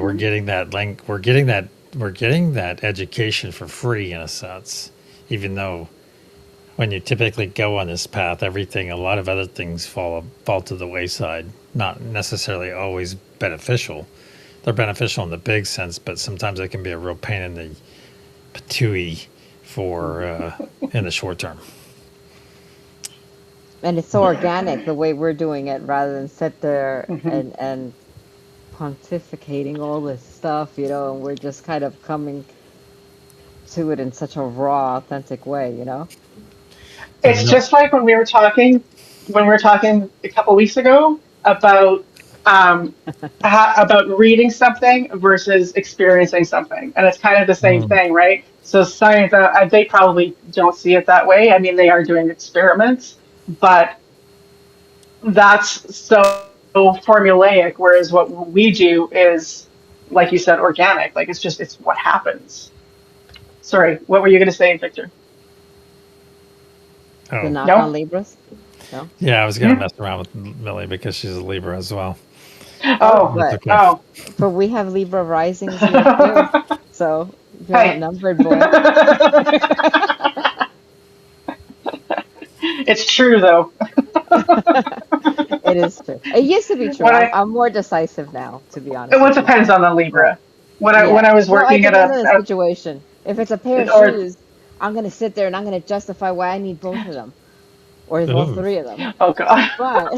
S3: We're
S1: Hmm.
S3: getting that we're getting that education for free in a sense, even though when you typically go on this path, everything, a lot of other things fall to the wayside. Not necessarily always beneficial. They're beneficial in the big sense, but sometimes they can be a real pain in the patooey for in the short term.
S2: And it's so organic the way we're doing it rather than sit there
S1: Hmm.
S2: and pontificating all this stuff, and we're just kind of coming to it in such a raw, authentic way.
S1: It's
S3: And no,
S1: just like when we were talking a couple weeks ago about um, about reading something versus experiencing something, and it's kind of the same
S3: mm,
S1: thing, right? So science, they probably don't see it that way. I mean, they are doing experiments, but that's so formulaic, whereas what we do is, like you said, organic. Like it's what happens. Sorry, what were you going to say, Victor?
S2: The
S3: oh,
S2: knock on
S1: No?
S2: Libras. No.
S3: yeah, I was going to
S1: Hmm?
S3: mess around with Millie because she's a Libra as well.
S2: Oh,
S1: Oh,
S3: That's
S2: but
S3: okay.
S1: oh.
S2: but we have Libra risings here too. So you're
S1: Hey.
S2: outnumbered, boy.
S1: It's true though.
S2: It is true. It used to be true.
S1: When
S2: I'm
S1: I
S2: I'm more decisive now, to be
S1: It
S2: honest
S1: well,
S2: with you.
S1: depends on the
S2: But
S1: Libra.
S2: yeah.
S1: When I was
S2: Well, it
S1: working at
S2: depends on the situation. If it's a pair of
S1: or
S2: shoes, I'm gonna sit there and I'm gonna justify why I need both of them or all
S3: Ooh.
S2: three of them.
S1: oh god.
S2: But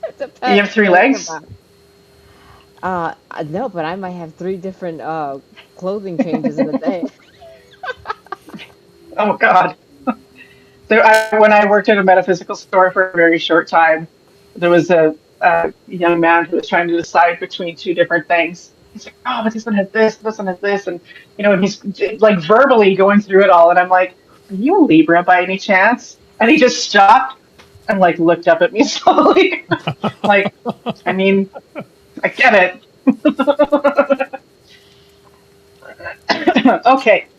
S2: it
S1: You
S2: depends
S1: have three
S2: what it's
S1: legs?
S2: about. No, but I might have three different clothing changes in a day.
S1: Oh god. When I worked at a metaphysical store for a very short time, there was a young man who was trying to decide between two different things. He's like, "Oh, but this one has this one has this," and and he's like verbally going through it all, and I'm like, "Are you a Libra by any chance?" And he just stopped and like looked up at me slowly, like, I mean, I get it. Okay,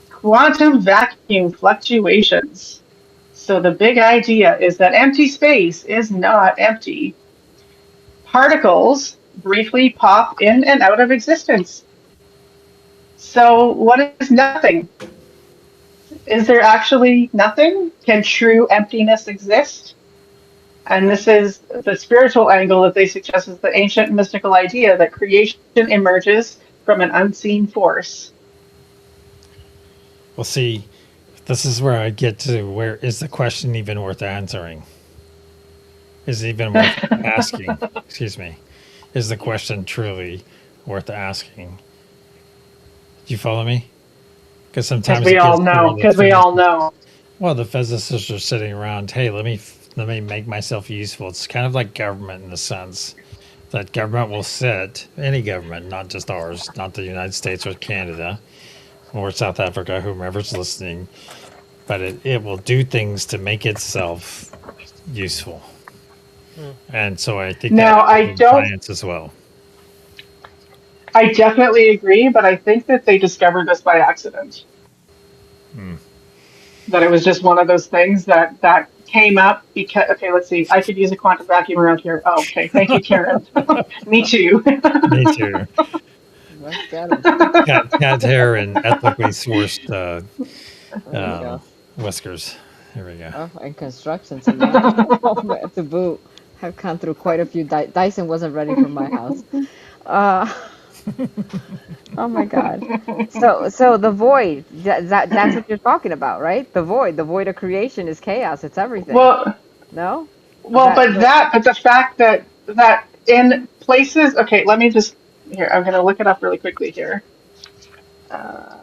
S1: quantum vacuum fluctuations. So the big idea is that empty space is not empty. Particles briefly pop in and out of existence. So what is nothing? Is there actually nothing? Can true emptiness exist? And this is the spiritual angle that they suggest is the ancient mystical idea that creation emerges from an unseen force.
S3: Well, see, this is where I get to where is the question even worth answering? Is it even worth asking? Excuse me. Is the question truly worth asking? Do you follow me? Because
S1: Because
S3: sometimes
S1: we
S3: it
S1: all
S3: gets to
S1: know.
S3: where the
S1: Because we all
S3: physicists,
S1: know.
S3: well, the physicists are sitting around. Hey, let me make myself useful. It's kind of like government in the sense that government will sit, any government, not just ours, not the United States or Canada or South Africa, whomever's listening, but it will do things to make itself useful.
S4: Hmm.
S3: And so I think that
S1: Now,
S3: happens
S1: I
S3: in
S1: don't
S3: science as well.
S1: I definitely agree, but I think that they discovered this by accident.
S3: Hmm.
S1: That it was just one of those things that came up because, okay, let's see, I could use a quantum vacuum around here. Oh, okay, thank you, Karen. Me too.
S3: Me too.
S2: Let's get them.
S3: Cat hair and ethically sourced
S2: There you go.
S3: whiskers. Here we go.
S2: Oh, and construction some more. Oh, man, to boot. I've gone through quite a few. Dyson wasn't ready for my house. Uh, oh my God. So the void. That's what you're talking about, right? The void of creation is chaos. It's everything.
S1: well,
S2: No?
S1: well, but the fact that in places, okay, let me just here. I'm going to look it up really quickly here. Uh,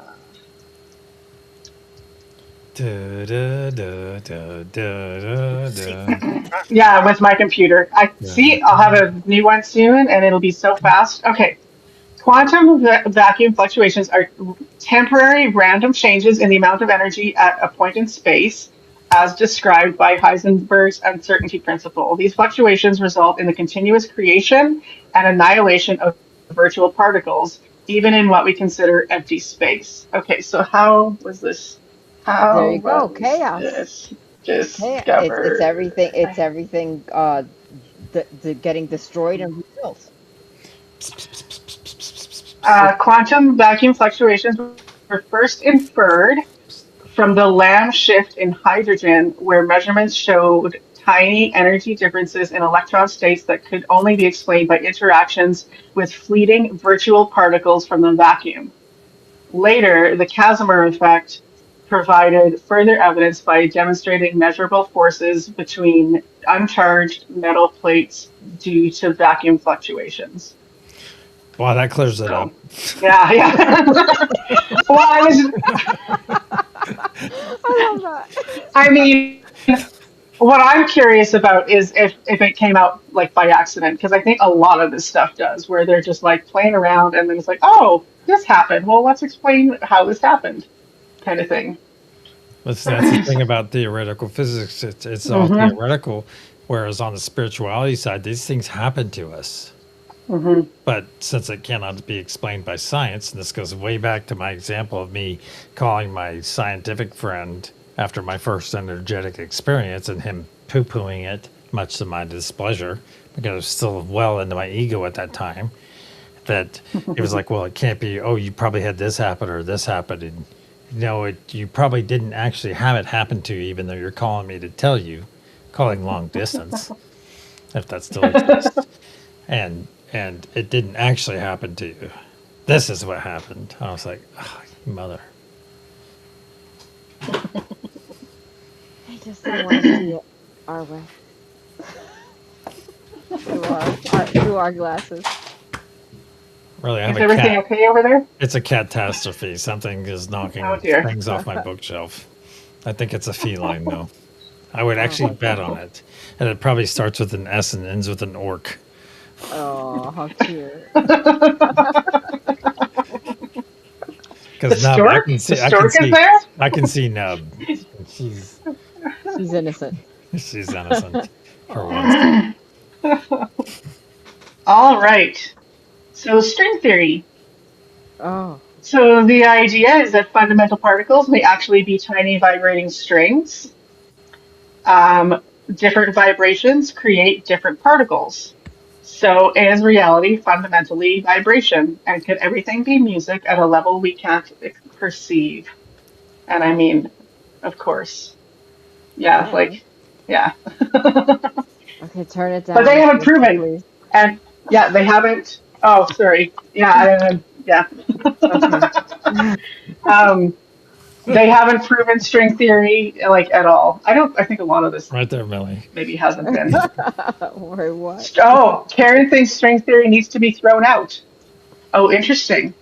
S3: Da, da, da, da, da,
S4: See,
S3: da,
S1: yeah, with my computer. I
S3: da.
S1: see. I'll have a new one soon, and it'll be so fast. Okay, quantum vacuum fluctuations are temporary random changes in the amount of energy at a point in space, as described by Heisenberg's uncertainty principle. These fluctuations result in the continuous creation and annihilation of virtual particles, even in what we consider empty space. Okay, so
S2: There
S1: how
S2: you go.
S1: was
S2: Chaos.
S1: this
S2: It's everything.
S1: discovered?
S2: It's everything. The getting destroyed and rebuilt.
S1: Quantum vacuum fluctuations were first inferred from the Lamb shift in hydrogen, where measurements showed tiny energy differences in electron states that could only be explained by interactions with fleeting virtual particles from the vacuum. Later, the Casimir effect provided further evidence by demonstrating measurable forces between uncharged metal plates due to vacuum fluctuations.
S3: Wow, that clears it up.
S1: So, yeah, yeah. Well,
S2: I love that.
S1: I mean, what I'm curious about is if it came out like by accident, because I think a lot of this stuff does, where they're just like playing around and then it's like, oh, this happened. Well, let's explain how this happened, kind of thing.
S3: That's the thing about theoretical physics. It's all
S1: Hmm.
S3: theoretical, whereas on the spirituality side, these things happen to us.
S1: Hmm.
S3: But since it cannot be explained by science, and this goes way back to my example of me calling my scientific friend after my first energetic experience and him poo pooing it, much to my displeasure, because I was still well into my ego at that time, that it was like, well, it can't be, oh, you probably had this happen or this happened. And no, you probably didn't actually have it happen to you, even though you're calling me to tell you, calling long distance, if that still exists. And it didn't actually happen to you. This is what happened. I was like, oh, mother.
S2: I just don't want to see it our way through our glasses.
S3: Really, I have
S1: Is
S3: a
S1: everything
S3: cat.
S1: okay over there?
S3: It's a catastrophe. Something is
S1: Oh
S3: knocking
S1: dear.
S3: things off my bookshelf. I think it's a feline, though. I would
S2: Oh
S3: actually
S2: my
S3: bet
S2: God.
S3: on it. And it probably starts with an S and ends with an orc.
S2: Oh, how cute.
S1: The
S3: Because Nub,
S1: stork? The
S3: I can
S1: stork is
S3: see,
S1: there?
S3: I can see Nub. She's,
S2: She's innocent.
S3: she's innocent for once.
S1: All right. So string theory.
S2: Oh,
S1: So the idea is that fundamental particles may actually be tiny vibrating strings. Um, Different vibrations create different particles. So is reality fundamentally vibration? And could everything be music at a level we can't perceive? And I mean, of course, yeah,
S2: can.
S1: like, yeah.
S2: Okay, turn it
S1: But they
S2: down,
S1: haven't
S2: Krista,
S1: proven.
S2: please.
S1: And yeah, they haven't. Oh, sorry. Yeah, yeah.
S2: Okay.
S1: Um, they haven't proven string theory like at all. I don't. I think a lot of this
S3: Right there, Millie.
S1: maybe hasn't been.
S2: Wait, what?
S1: Oh, Karen thinks string theory needs to be thrown out. Oh, interesting.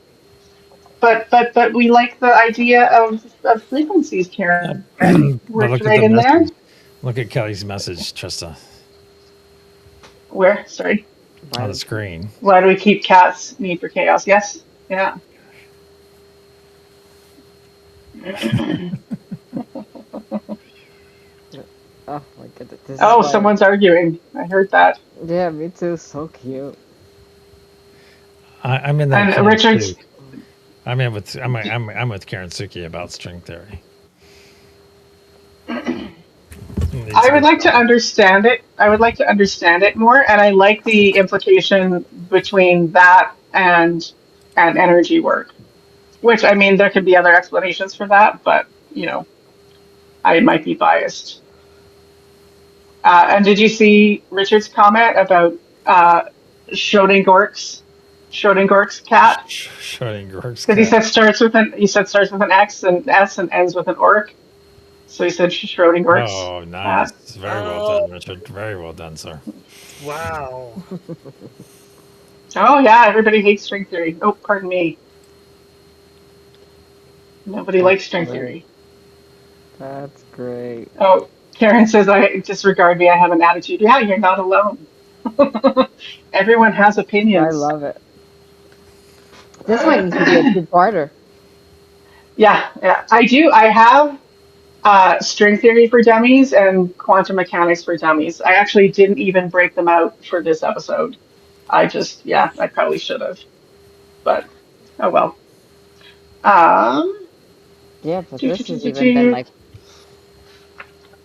S1: But we like the idea of frequencies, Karen.
S3: But
S1: Worked
S3: look at
S1: right
S3: the
S1: in there.
S3: message. Look at Kelly's message, Trista,
S1: Where? Sorry.
S3: on the
S2: Why?
S3: screen.
S1: Why do we keep cats? Need for chaos. Yes. Yeah.
S2: Oh my goodness, this is
S1: Oh,
S2: why.
S1: someone's arguing. I heard that.
S2: Yeah, me too. So cute.
S3: I'm in that
S1: And
S3: camp
S1: Richard's,
S3: too. I'm with Karen Suki about string theory. It needs
S1: I
S3: to be
S1: would like to
S3: developed.
S1: understand it. I would like to understand it more, and I like the implication between that and energy work. Which I mean, there could be other explanations for that, but I might be biased. And did you see Richard's comment about uh, Schrodinger's Schrodinger's cat?
S3: Schrodinger's
S1: Because he
S3: cat.
S1: said starts with an X and S and ends with an orc. So he said Schrodinger's
S3: Oh, nice.
S1: cat.
S3: Very well
S4: Oh,
S3: done, Richard. Very well done, sir.
S4: wow.
S1: Oh yeah, everybody hates string theory. Oh, pardon me. Nobody
S2: That's
S1: likes string
S2: great.
S1: theory.
S2: That's great.
S1: Oh, Karen says I disregard me. I have an attitude. Yeah, you're not alone. Everyone has
S2: I
S1: opinions.
S2: love it. This might need to be a two-parter.
S1: Yeah, yeah. I do. I have string theory for dummies and quantum mechanics for dummies. I actually didn't even break them out for this episode. Yeah, I probably should have, but oh well. Um,
S2: Yeah, but
S1: do, do,
S2: this
S1: do,
S2: has
S1: do,
S2: even been
S1: do.
S2: like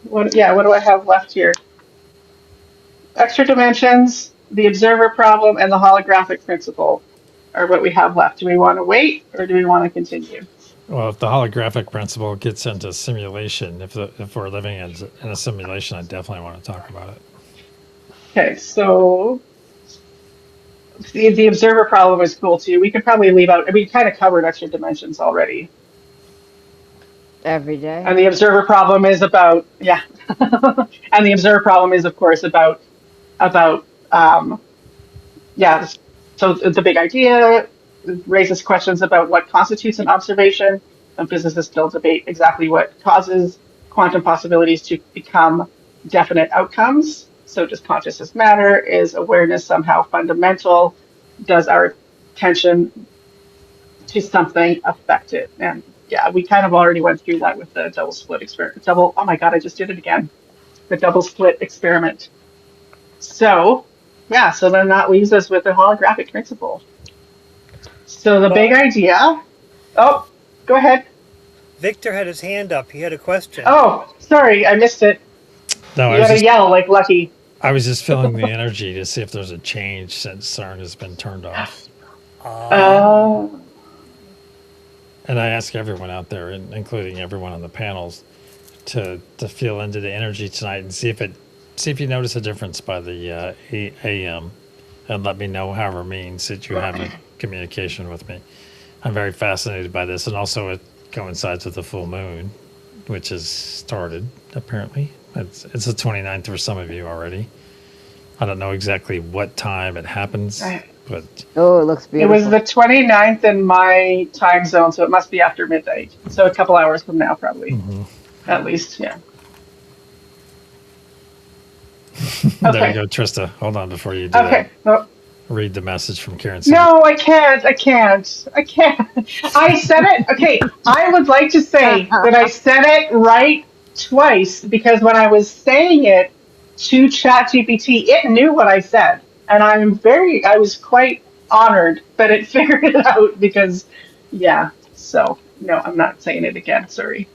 S1: What do I have left here? Extra dimensions, the observer problem, and the holographic principle are what we have left. Do we want to wait or do we want to continue?
S3: Well, if the holographic principle gets into simulation, if we're living in a simulation, I definitely want to talk about it.
S1: Okay, so the observer problem is cool too. We could probably leave out, we kind of covered extra dimensions already.
S2: every day.
S1: And the observer problem is about, yeah. And the observer problem is, of course, about, yeah. So the big idea raises questions about what constitutes an observation, and physicists still debate exactly what causes quantum possibilities to become definite outcomes. So does consciousness matter? Is awareness somehow fundamental? Does our attention to something affect it? And yeah, we kind of already went through that with the double split experiment. Oh my God, I just did it again. The double split experiment. So yeah, so then that leaves us with the holographic principle. So the big
S4: Well,
S1: idea. Oh, go ahead.
S4: Victor had his hand up. He had a question.
S1: Oh, sorry, I missed it.
S3: No,
S1: You gotta yell like Lucky.
S3: I was just feeling the energy to see if there's a change since CERN has been turned off.
S4: Uh,
S1: Uh,
S3: And I ask everyone out there, including everyone on the panels, to feel into the energy tonight and see if you notice a difference by the AM, and let me know however means that you have a communication with me. I'm very fascinated by this, and also it coincides with the full moon, which has started apparently. It's the 29th for some of you already. I don't know exactly what time it happens, but
S2: Oh, it looks
S1: it was
S2: beautiful.
S1: the 29th in my time zone, so it must be after midnight. So a couple hours from now, probably. At least, yeah.
S3: there you
S1: Okay.
S3: go, Trista. Hold on before you do that.
S1: Okay. Oh,
S3: Read the message from Karen City.
S1: no, I can't. I can't. I can't. I said it. Okay. I would like to say that I said it right twice because when I was saying it to ChatGPT, it knew what I said. And I was quite honored that it figured it out because, yeah. So, no, I'm not saying it again. Sorry.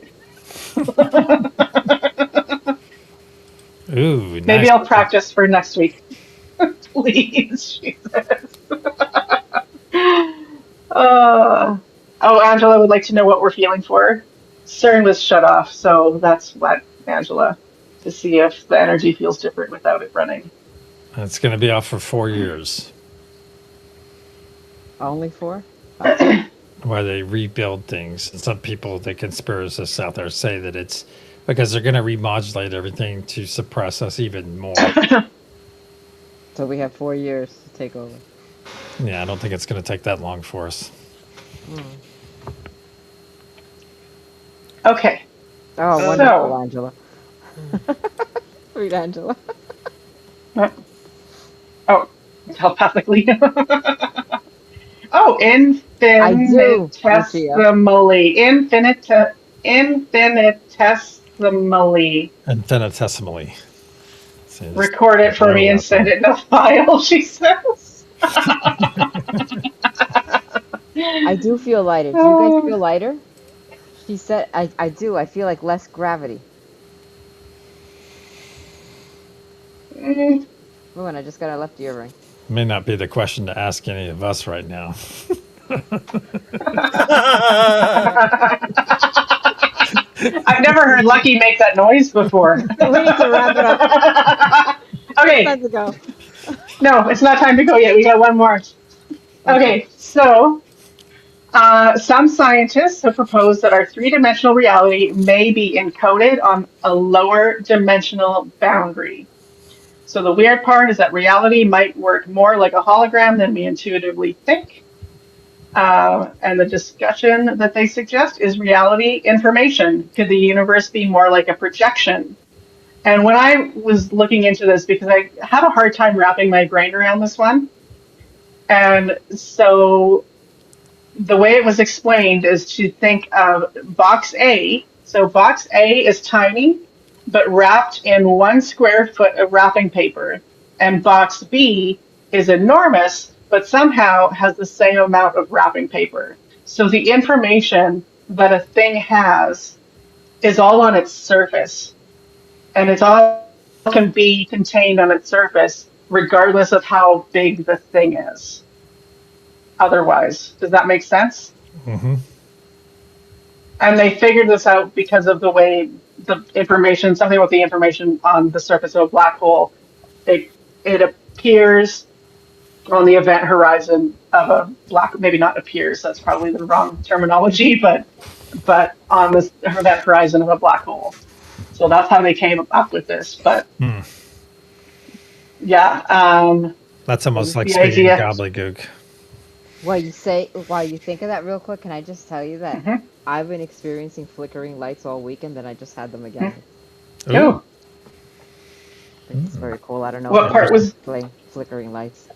S3: Ooh,
S1: Maybe
S3: nice.
S1: I'll practice for next week. Please, Jesus. Oh, Angela would like to know what we're feeling for. CERN was shut off, so that's what, Angela, to see if the energy feels different without it running.
S3: It's going to be off for 4 years
S2: Only four? That's it.
S3: while they rebuild things. And some people, the conspiracists out there, say that it's because they're going to remodulate everything to suppress us even more.
S2: So we have 4 years to take over.
S3: Yeah, I don't think it's going to take that long for us.
S1: Okay,
S2: Oh, wonderful,
S1: so,
S2: Angela. Sweet Angela.
S1: oh, telepathically. Oh,
S2: I do, Lucia.
S1: infinitesimally.
S3: Infinitesimally. So just
S1: Record it for
S3: blow
S1: me
S3: it
S1: and
S3: out there.
S1: send it in a file, she says.
S2: I do feel lighter. Do you guys feel lighter? She said, I do. I feel like less gravity.
S1: Mm.
S2: Oh, and I just got a left earring.
S3: May not be the question to ask any of us right now.
S1: I've never heard Lucky make that noise before.
S2: We need to wrap it up.
S1: Okay,
S2: Time to go.
S1: no, it's not time to go yet. We got one more.
S2: Okay.
S1: Okay, so some scientists have proposed that our three-dimensional reality may be encoded on a lower dimensional boundary. So the weird part is that reality might work more like a hologram than we intuitively think. And the discussion that they suggest is reality information. Could the universe be more like a projection? And when I was looking into this, because I had a hard time wrapping my brain around this one, and so the way it was explained is to think of box A. So box A is tiny, but wrapped in 1 square foot of wrapping paper. And box B is enormous, but somehow has the same amount of wrapping paper. So the information that a thing has is all on its surface, and it's all can be contained on its surface, regardless of how big the thing is. Otherwise, does that make sense?
S3: Hmm.
S1: And they figured this out because of the way the information, something about the information on the surface of a black hole, it it appears on the event horizon of a black, maybe not appears, that's probably the wrong terminology, but on the event horizon of a black hole. So that's how they came up with this. But yeah,
S3: That's almost like
S1: the
S3: speaking
S1: idea.
S3: gobbledygook.
S2: While you think of that real quick, can I just tell you that
S1: Mhm,
S2: I've been experiencing flickering lights all weekend, and I just had them again.
S1: mhm.
S3: Ooh.
S1: Oh,
S2: I think it's very cool. I don't know if
S1: what part
S2: anyone
S1: was
S2: play flickering lights.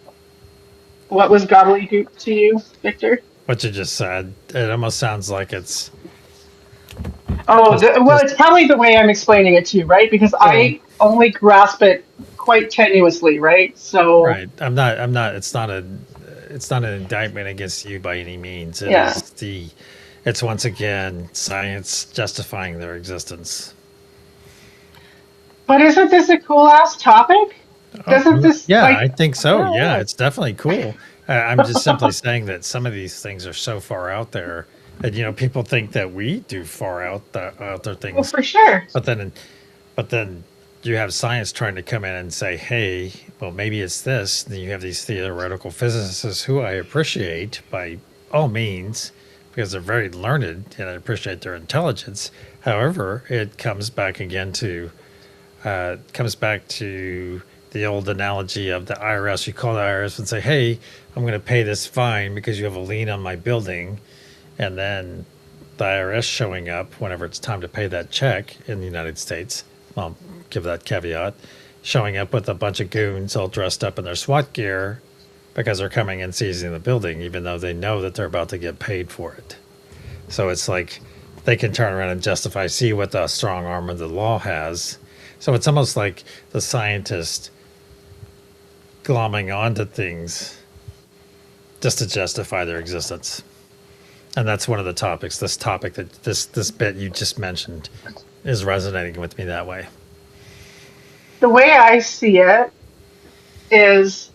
S1: gobbledygook to you, Victor?
S3: What you just said. It almost sounds like it's
S1: Oh,
S3: just,
S1: well,
S3: just
S1: it's probably the way I'm explaining it to you, right? Because
S3: well,
S1: I only grasp it quite tenuously, right? So,
S3: right. I'm not. It's not an indictment against you by any means. It
S1: yeah.
S3: is the. It's once again science justifying their existence.
S1: But isn't this a cool ass topic? Doesn't this
S3: Yeah, I
S1: like,
S3: think so.
S2: Yeah,
S3: Yeah,
S2: yeah.
S3: it's definitely cool. I'm just simply saying that some of these things are so far out there, and people think that we do far out there
S1: well,
S3: things,
S1: for sure.
S3: but then you have science trying to come in and say, hey, well, maybe it's this. Then you have these theoretical physicists who I appreciate by all means because they're very learned and I appreciate their intelligence. However, it comes back to the old analogy of the IRS. You call the IRS and say, hey, I'm going to pay this fine because you have a lien on my building. And then the IRS showing up whenever it's time to pay that check in the United States. Well, give that caveat. Showing up with a bunch of goons all dressed up in their SWAT gear because they're coming and seizing the building, even though they know that they're about to get paid for it. So it's like they can turn around and justify, see what the strong arm of the law has. So it's almost like the scientist glomming onto things just to justify their existence. And that's one of the topics. This topic that this bit you just mentioned is resonating with me that way.
S1: The way I see it is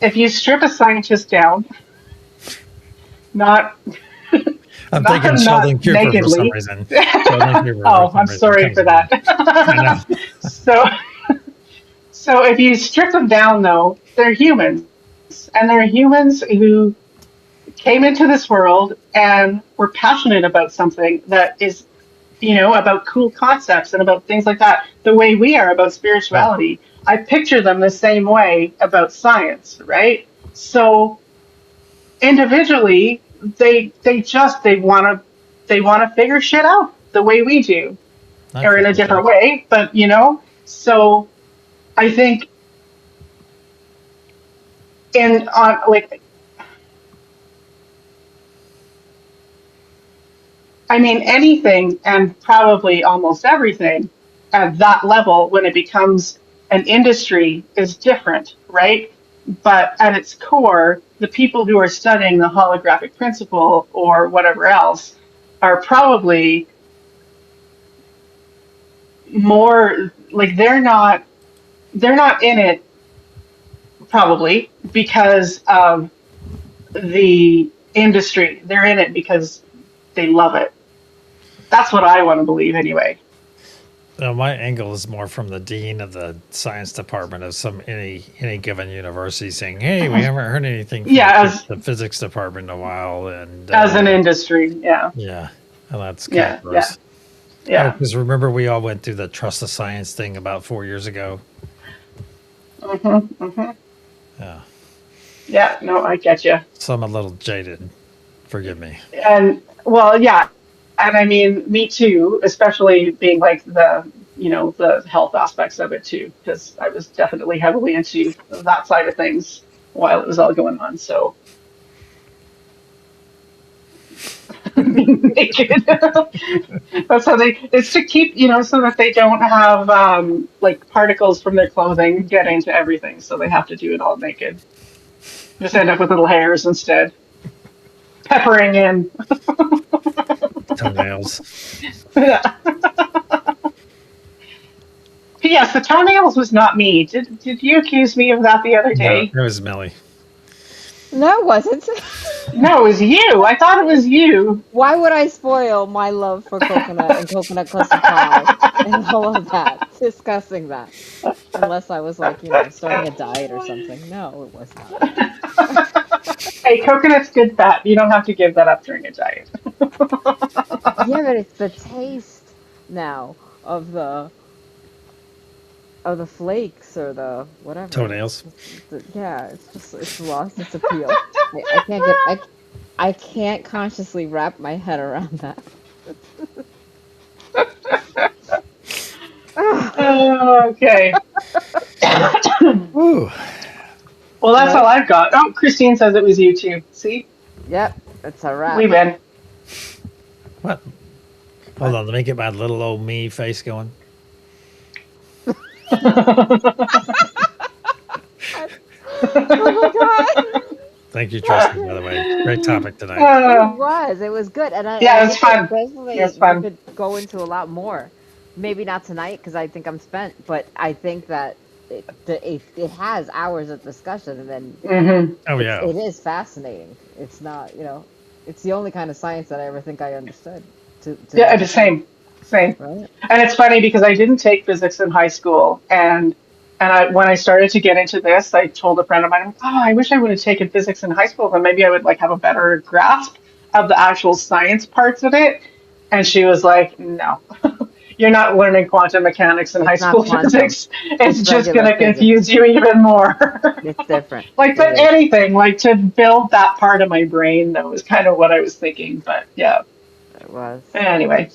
S1: if you strip a scientist down, not
S3: I'm thinking
S1: not
S3: Sheldon Cooper for some
S1: nakedly.
S3: reason. Sheldon Cooper for
S1: Oh,
S3: some
S1: I'm
S3: reason
S1: sorry
S3: comes
S1: for
S3: to mind. I know.
S1: that. So, so if you strip them down, though, they're humans, and they're humans who came into this world and were passionate about something that is, about cool concepts and about things like that, the way we are about
S3: Right.
S1: spirituality. I picture them the same way about science, right? So individually, they want to figure shit out the way we do,
S3: I
S1: or in a
S3: appreciate that.
S1: different way, but so I think in on like I mean, anything and probably almost everything at that level, when it becomes an industry, is different, right? But at its core, the people who are studying the holographic principle or whatever else are probably more like they're not in it probably because of the industry. They're in it because they love it. That's what I want to believe anyway.
S3: My angle is more from the dean of the science department of any given university saying, "Hey, we haven't heard anything from
S1: Yeah,
S3: the physics department in a while," and
S1: as an industry. Yeah,
S3: yeah, and that's kind of
S1: yeah, yeah,
S3: gross. Oh,
S1: yeah.
S3: because remember we all went through the trust the science thing about 4 years ago.
S1: Hmm.
S3: Yeah,
S1: Yeah, no, I get you.
S3: so I'm a little jaded. Forgive me.
S1: And well, yeah, and I mean, me too, especially being like the health aspects of it too, because I was definitely heavily into that side of things while it was all going on. So naked. That's how it's to keep, so that they don't have like particles from their clothing get into everything. So they have to do it all naked. Just end up with little hairs instead, peppering in.
S3: Toenails.
S1: P.S. The toenails was not me. Did you accuse me of that the other
S3: No,
S1: day?
S3: it was Millie.
S2: No, it wasn't.
S1: No, it was you. I thought it was you.
S2: Why would I spoil my love for coconut and coconut custard pie and all of that? Discussing that. Unless I was like, starting a diet or something. No, it was not.
S1: Hey, coconut's good fat. You don't have to give that up during a diet.
S2: Yeah, but it's the taste now of the flakes or the whatever.
S3: Toenails.
S2: Yeah, it's lost its appeal. I can't I can't consciously wrap my head around that.
S1: Okay.
S3: Ooh.
S1: Well, that's all
S2: Right?
S1: I've got. Oh, Christine says it was you too. See,
S2: Yep, it's a
S1: we
S2: wrap.
S1: win.
S3: What? Hold on, let me get my little old me face going.
S2: Oh my god!
S3: Thank you, Tristan, by the way. Great topic tonight.
S2: It was good, and
S1: Yeah,
S2: I
S1: it was
S2: think that
S1: fun. It
S2: definitely
S1: was
S2: we
S1: fun.
S2: could go into a lot more. Maybe not tonight because I think I'm spent, but I think that it has hours of discussion, and then
S1: Hmm.
S3: Oh, yeah.
S2: it is fascinating. It's not, it's the only kind of science that I ever think I understood to
S1: Yeah,
S2: that
S1: the
S2: extent,
S1: same, same.
S2: right?
S1: And it's funny because I didn't take physics in high school, and when I started to get into this, I told a friend of mine, "Oh, I wish I would have taken physics in high school, then maybe I would like have a better grasp of the actual science parts of it." And she was like, "No, you're not learning quantum mechanics in high
S2: It's not
S1: school
S2: quantum.
S1: physics.
S2: It's
S1: It's just going
S2: regular
S1: to
S2: physics.
S1: confuse you even more."
S2: It's different.
S1: Like,
S2: It
S1: but
S2: is.
S1: anything, like to build that part of my brain, that was kind of what I was thinking. But yeah,
S2: It was.
S1: anyway.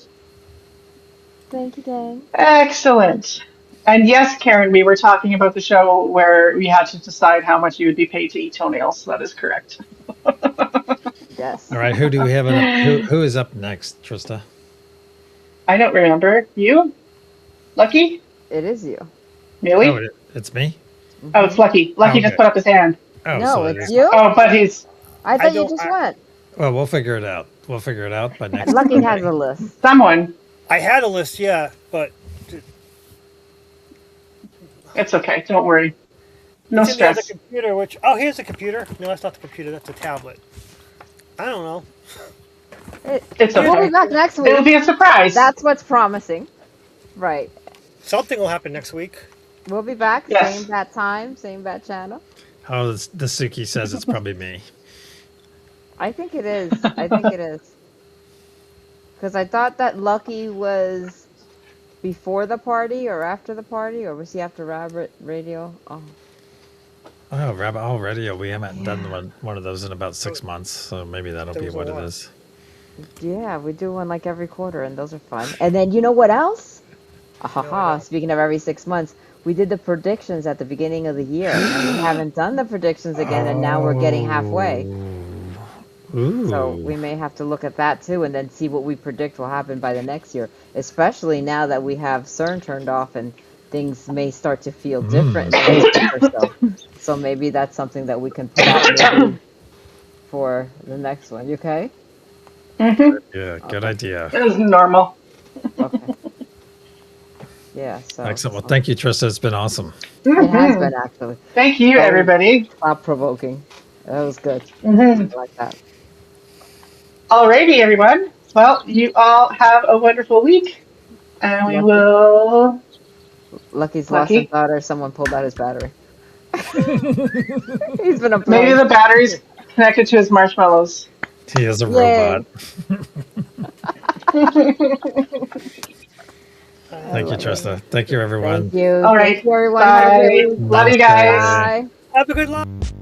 S2: Thank you, gang.
S1: Excellent. And yes, Karen, we were talking about the show where we had to decide how much you would be paid to eat toenails. That is correct.
S3: All
S2: Yes,
S3: right, who do we have up? Who is up next, Trista?
S1: I don't remember. You? Lucky?
S2: it is you.
S3: Oh,
S1: Millie?
S3: it's me?
S1: Oh, it's
S2: Hmm.
S1: Lucky.
S3: Oh,
S1: Lucky just
S3: okay.
S1: put up his hand.
S3: Oh,
S2: No,
S3: so it
S2: it's
S3: is.
S2: you.
S1: Oh, but he's
S2: I
S4: I
S2: thought you
S4: don't.
S2: just went.
S3: Well, we'll figure it out. We'll figure it out by next
S2: Lucky has
S3: Monday.
S2: a list.
S1: someone.
S4: I had a list, yeah, but
S1: It's okay. Don't worry. No
S4: it's in the other
S1: stress.
S4: computer. Here's the computer. No, that's not the computer. That's the tablet. I don't know.
S2: It,
S1: It's
S2: we'll be
S1: okay.
S2: back next
S1: It'll
S2: week.
S1: be a surprise.
S2: That's what's promising. Right.
S4: Something will happen next week.
S2: We'll be back. Same
S1: Yes.
S2: bat time, same bat channel.
S3: Oh, the Suki says it's probably me.
S2: I think it is. I think it is. Because I thought that Lucky was before the party or after the party, or was he after Rabbit Radio? Oh,
S3: Oh, Rabbit Hole Radio. We haven't done
S2: yeah.
S3: one of those in about
S4: There,
S3: 6 months, so maybe that'll
S4: there
S3: be
S4: was a
S3: what it
S4: lot.
S3: is.
S2: Yeah, we do one like every quarter, and those are fun. And then you know what else?
S4: No, I
S2: Ahaha,
S4: don't.
S2: speaking of every 6 months, we did the predictions at the beginning of the year, and we haven't done the predictions again, and now we're getting halfway.
S3: Oh.
S2: So we
S3: Ooh.
S2: may have to look at that too, and then see what we predict will happen by the next year, especially now that we have CERN turned off and things may start to feel different in the next week or so. So maybe that's something that we can put out maybe for the next one. You okay?
S1: Hmm.
S3: Yeah, good
S2: Okay.
S3: idea.
S1: It was normal.
S2: Okay. Yeah. So
S3: Excellent. Well, thank you, Trista. It's been awesome.
S2: it has
S1: Hmm.
S2: been actually
S1: Thank you,
S2: so
S1: everybody.
S2: thought provoking. That was good.
S1: Hmm.
S2: I like that.
S1: Alrighty, everyone. Well, you all have a wonderful week, and we
S2: Lucky,
S1: will.
S2: Lucky's lost his
S1: Lucky.
S2: daughter. Someone pulled out his battery. He's been
S1: Maybe
S2: unplugged.
S1: the battery's connected to his marshmallows.
S3: He is a robot.
S2: Yay! I
S3: Thank you,
S2: love it.
S3: Trista. Thank you,
S2: Thank
S3: everyone.
S2: you.
S1: All
S2: Thank
S1: right.
S2: you, everyone. Have a great
S1: Bye.
S2: week.
S1: Love you guys.
S3: Namaste.
S2: Bye.
S4: Have a good life.